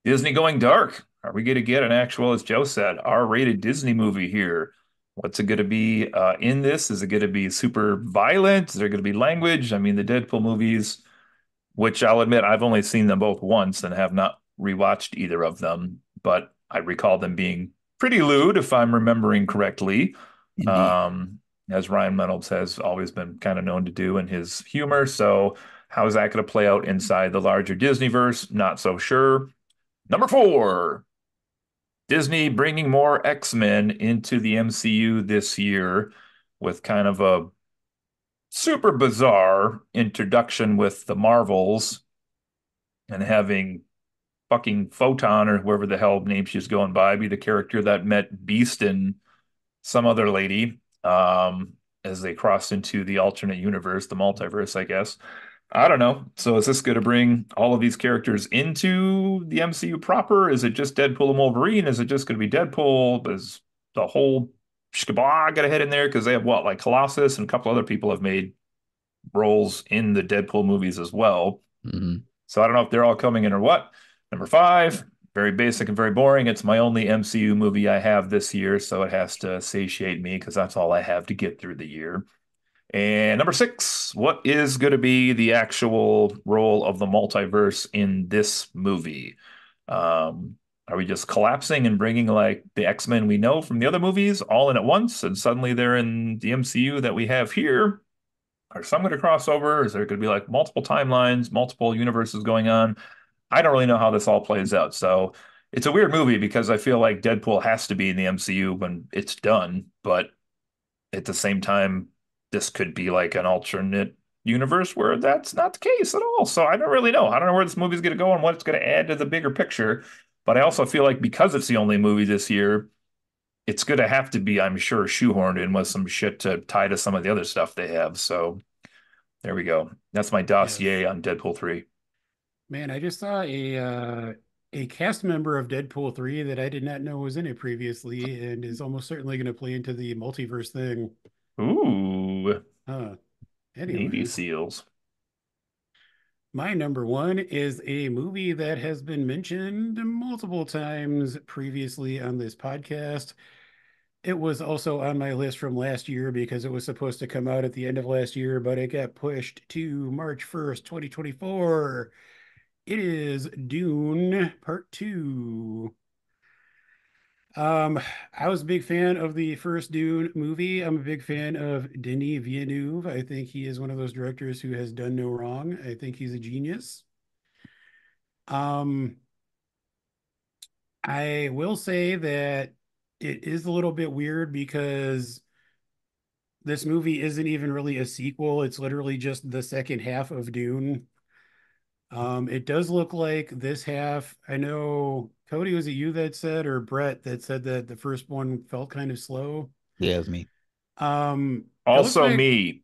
Disney going dark. Are we going to get an actual, as Joe said, R-rated Disney movie here? What's it going to be in this? Is it going to be super violent? Is there going to be language? I mean, the Deadpool movies, which I'll admit I've only seen them both once and have not rewatched either of them, but I recall them being pretty lewd, if I'm remembering correctly. Indeed. Um, as Ryan Reynolds has always been kind of known to do in his humor. So, how is that going to play out inside the larger Disneyverse? Not so sure. Number four, Disney bringing more X-Men into the MCU this year with kind of a super bizarre introduction with the Marvels and having fucking Photon or whoever the hell name she's going by be the character that met Beast and some other lady as they crossed into the alternate universe, the multiverse, I guess. I don't know. So is this going to bring all of these characters into the MCU proper? Is it just Deadpool and Wolverine? Is it just going to be Deadpool? Is the whole shkabah got to head in there? Because they have what, like Colossus and a couple other people have made roles in the Deadpool movies as well. Hmm. So I don't know if they're all coming in or what. Number five, very basic and very boring. It's my only MCU movie I have this year, so it has to satiate me because that's all I have to get through the year. And number six, what is going to be the actual role of the multiverse in this movie? Are we just collapsing and bringing like the X-Men we know from the other movies all in at once, and suddenly they're in the MCU that we have here? Are some going to cross over? Is there going to be like multiple timelines, multiple universes going on? I don't really know how this all plays out. So it's a weird movie because I feel like Deadpool has to be in the MCU when it's done, but at the same time, this could be like an alternate universe where that's not the case at all. So I don't really know. I don't know where this movie's going to go and what it's going to add to the bigger picture. But I also feel like because it's the only movie this year, it's going to have to be, I'm sure, shoehorned in with some shit to tie to some of the other stuff they have. So there we go. That's my Yes. dossier on Deadpool 3. Man, I just saw a cast member of Deadpool 3 that I did not know was in it previously and is almost certainly going to play into the multiverse thing. Ooh, Uh, Navy Anyways, SEALs. my number one is a movie that has been mentioned multiple times previously on this podcast. It was also on my list from last year because it was supposed to come out at the end of last year, but it got pushed to March 1st, 2024. It is Dune Part 2. Um, I was a big fan of the first Dune movie. I'm a big fan of Denis Villeneuve. I think he is one of those directors who has done no wrong. I think he's a genius. Um, I will say that it is a little bit weird because this movie isn't even really a sequel. It's literally just the second half of Dune. It does look like this half. I know Cody, was it you that said, or Brett that said that the first one felt kind of slow? Yeah, it's me. It looks Also like me.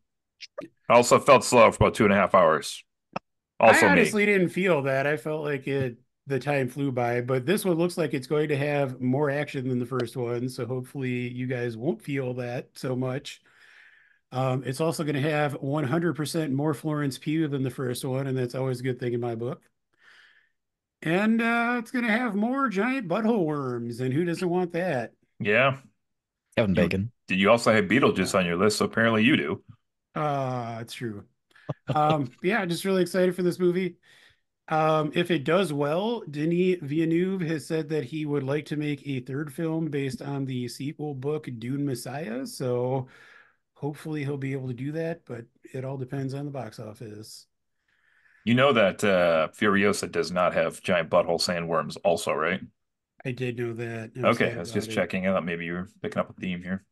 Also felt slow for about 2.5 hours. I Also me. honestly didn't feel that. I felt like the time flew by, but this one looks like it's going to have more action than the first one. So hopefully you guys won't feel that so much. It's also going to have 100% more Florence Pugh than the first one, and that's always a good thing in my book. And it's going to have more giant butthole worms, and who doesn't want that? Yeah. Kevin You Bacon. did you also have Uh, Beetlejuice on your list? So apparently you do. it's true. Yeah, just really excited for this movie. If it does well, Denis Villeneuve has said that he would like to make a third film based on the sequel book Dune Messiah. So hopefully he'll be able to do that, but it all depends on the box office. You know that Furiosa does not have giant butthole sandworms also, right? I did know that. I'm Okay, sad I was about just it. checking. I thought maybe you were picking up a theme here.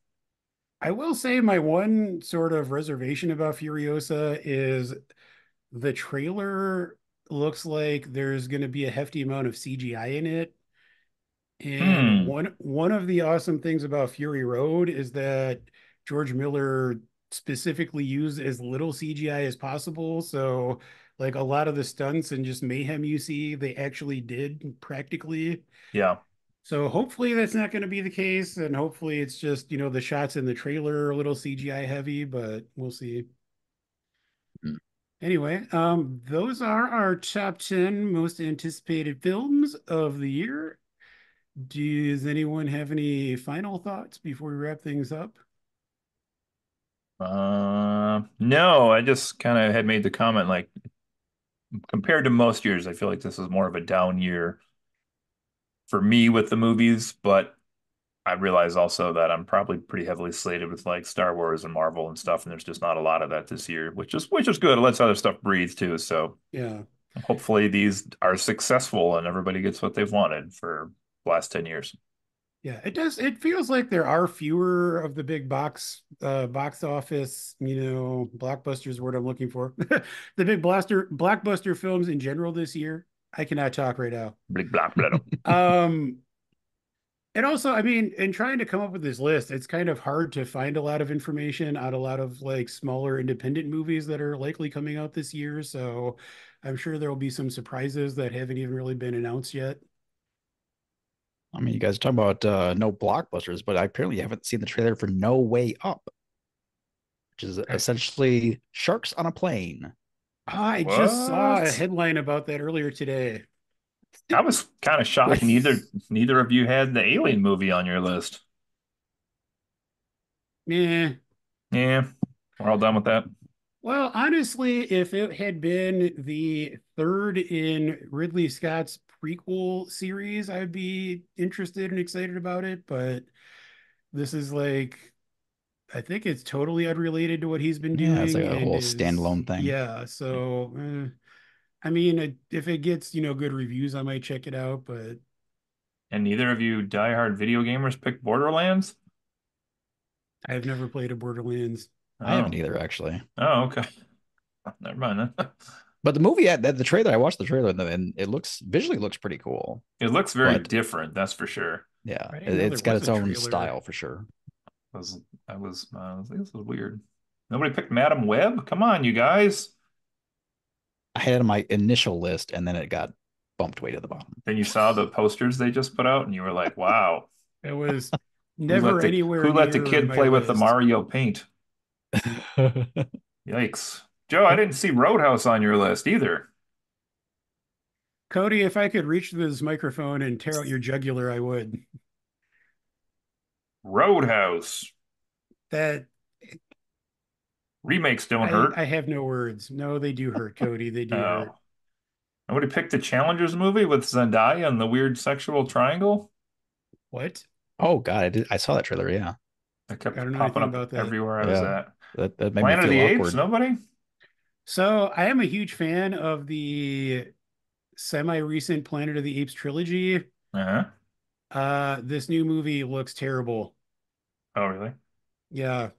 I will say my one sort of reservation about Furiosa is the trailer looks like there's going to be a hefty amount of CGI in it. And Hmm. one of the awesome things about Fury Road is that George Miller specifically used as little CGI as possible. So like a lot of the stunts and just mayhem you see, they actually did practically. Yeah. So hopefully that's not going to be the case, and hopefully it's just, the shots in the trailer are a little CGI heavy, but we'll see. Mm. Anyway, those are our top 10 most anticipated films of the year. Does anyone have any final thoughts before we wrap things up? No, I just kind of had made the comment like compared to most years, I feel like this is more of a down year for me with the movies, but I realize also that I'm probably pretty heavily slated with like Star Wars and Marvel and stuff, and there's just not a lot of that this year, which is good. It lets other stuff breathe too. So Yeah. hopefully these are successful and everybody gets what they've wanted for the last 10 years. Yeah, it does. It feels like there are fewer of the big box office, blockbusters, word I'm looking for. The big blockbuster films in general this year. I cannot talk right now. Blik, blak, blak. Um, and also, I mean, in trying to come up with this list, it's kind of hard to find a lot of information on a lot of like smaller independent movies that are likely coming out this year. So I'm sure there will be some surprises that haven't even really been announced yet. I mean, you guys are talking about no blockbusters, but I apparently haven't seen the trailer for No Way Up, which is I, essentially sharks on a plane. I just saw a What? headline about that earlier today. I was kind of shocked With neither of you had the Alien movie on your list. Yeah. Yeah, we're all done with that. Well, honestly, if it had been the third in Ridley Scott's prequel series, I'd be interested and excited about it. But this is like, I think it's totally unrelated to what he's been Yeah, it's like doing a and whole is, standalone thing. yeah. So, I mean, if it gets, good reviews, I might check it out. But And neither of you diehard video gamers picked Borderlands? I've never played a Borderlands. I haven't Oh. either actually. Oh, okay. Never mind then. But the movie, the trailer, I watched the trailer and it looks visually looks pretty cool. It looks very But different, that's for sure. yeah, I didn't know there it's got was its a own trailer. style for sure. I was like, this is weird. Nobody picked Madam Web? Come on, you guys. I had it on my initial list and then it got bumped way to the bottom. Then you saw the posters they just put out, and you were like, wow, It was never anywhere who let the near kid my play with the list. Mario paint? Yikes. Joe, I didn't see Roadhouse on your list either. Cody, if I could reach through this microphone and tear out your jugular, I would. Roadhouse. That Remakes don't I hurt. I have no words. No, they do hurt, Cody. They do hurt. Oh. Nobody picked the Challengers movie with Zendaya and the weird sexual triangle? What? Oh God, I saw that trailer. Yeah, That I kept don't know popping anything up about that. everywhere I was yeah, at. that made me Planet of feel the Apes? awkward. Nobody? So I am a huge fan of the semi-recent Planet of the Apes trilogy. Uh-huh. This new movie looks terrible. Oh, really? Yeah.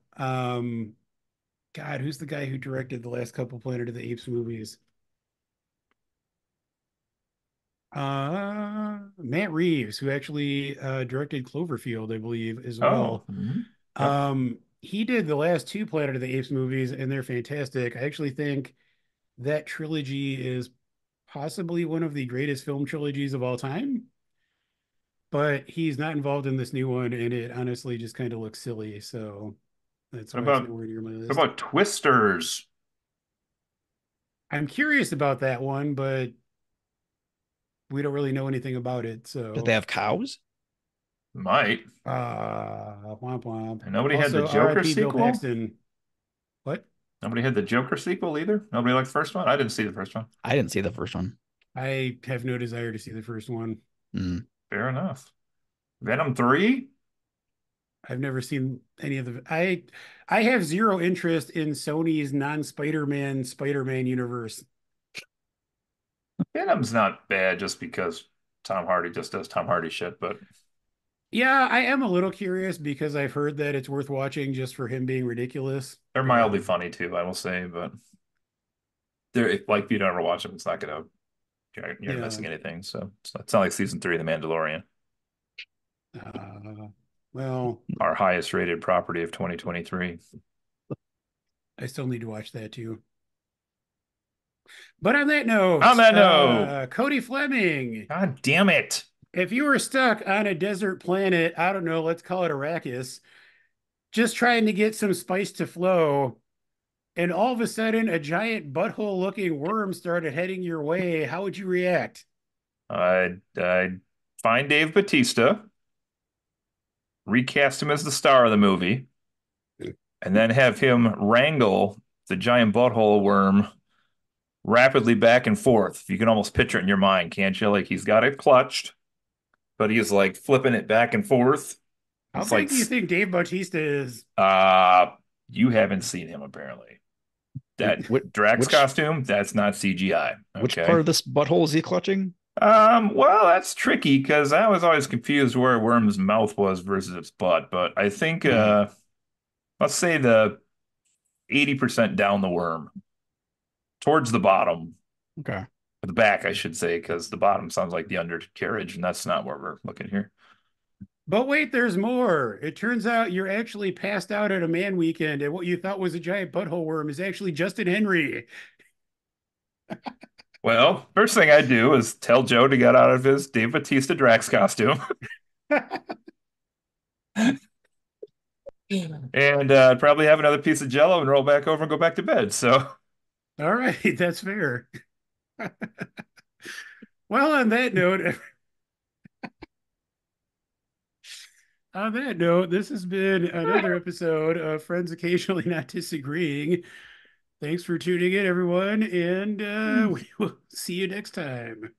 God, who's the guy who directed the last couple Planet of the Apes movies? Matt Reeves, who actually directed Cloverfield, I believe, as Oh, well. mhm. Yep. He did the last two Planet of the Apes movies, and they're fantastic. I actually think that trilogy is possibly one of the greatest film trilogies of all time, but he's not involved in this new one, and it honestly just kind of looks silly. So that's What why it's about nowhere near my what list. about Twisters? I'm curious about that one, but we don't really know anything about it. Did they So, have cows? Might. womp womp. And nobody had the Also, Joker R.I.P. Bill sequel? Paxton. What? Nobody had the Joker sequel either? Nobody liked the first one? I didn't see the first one. I didn't see the first one. I have no desire to see the first one. Mm. Fair enough. Venom 3? I've never seen any of the. I have zero interest in Sony's non-Spider-Man Spider-Man universe. Venom's not bad just because Tom Hardy just does Tom Hardy shit, but Yeah, I am a little curious because I've heard that it's worth watching just for him being ridiculous. They're But mildly funny too, I will say, but they're like if you don't ever watch them, it's not gonna you're not yeah, missing anything. So it's not like season three of The Mandalorian, uh, well, our highest rated property of 2023. I still need to watch that too. But on that On note, that note, Cody Fleming, God damn it. if you were stuck on a desert planet, I don't know, let's call it Arrakis, just trying to get some spice to flow, and all of a sudden a giant butthole looking worm started heading your way, how would you react? I'd find Dave Batista, recast him as the star of the movie, and then have him wrangle the giant butthole worm rapidly back and forth. You can almost picture it in your mind, can't you? Like he's got it clutched, but he's like flipping it back and forth. How It's like, big do you think Dave Bautista is? uh, you haven't seen him apparently. That Which Drax which costume, that's not CGI. which Okay. part of this butthole is he clutching? Well, that's tricky because I was always confused where a worm's mouth was versus its butt, but I think Hmm. let's say the 80% down the worm, towards the bottom, Okay. the back, I should say, because the bottom sounds like the undercarriage, and that's not where we're looking here. But wait, there's more. It turns out you're actually passed out at a man weekend, and what you thought was a giant butthole worm is actually Justin Henry. Well, first thing I'd do is tell Joe to get out of his Dave Bautista Drax costume and probably have another piece of Jello and roll back over and go back to bed. So, All right, that's fair. Well, on that note, this has been another episode of Friends Occasionally Not Disagreeing. Thanks for tuning in, everyone, and we will see you next time.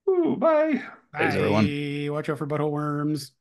ooh, bye. Thanks, everyone. Bye. Watch out for butthole worms.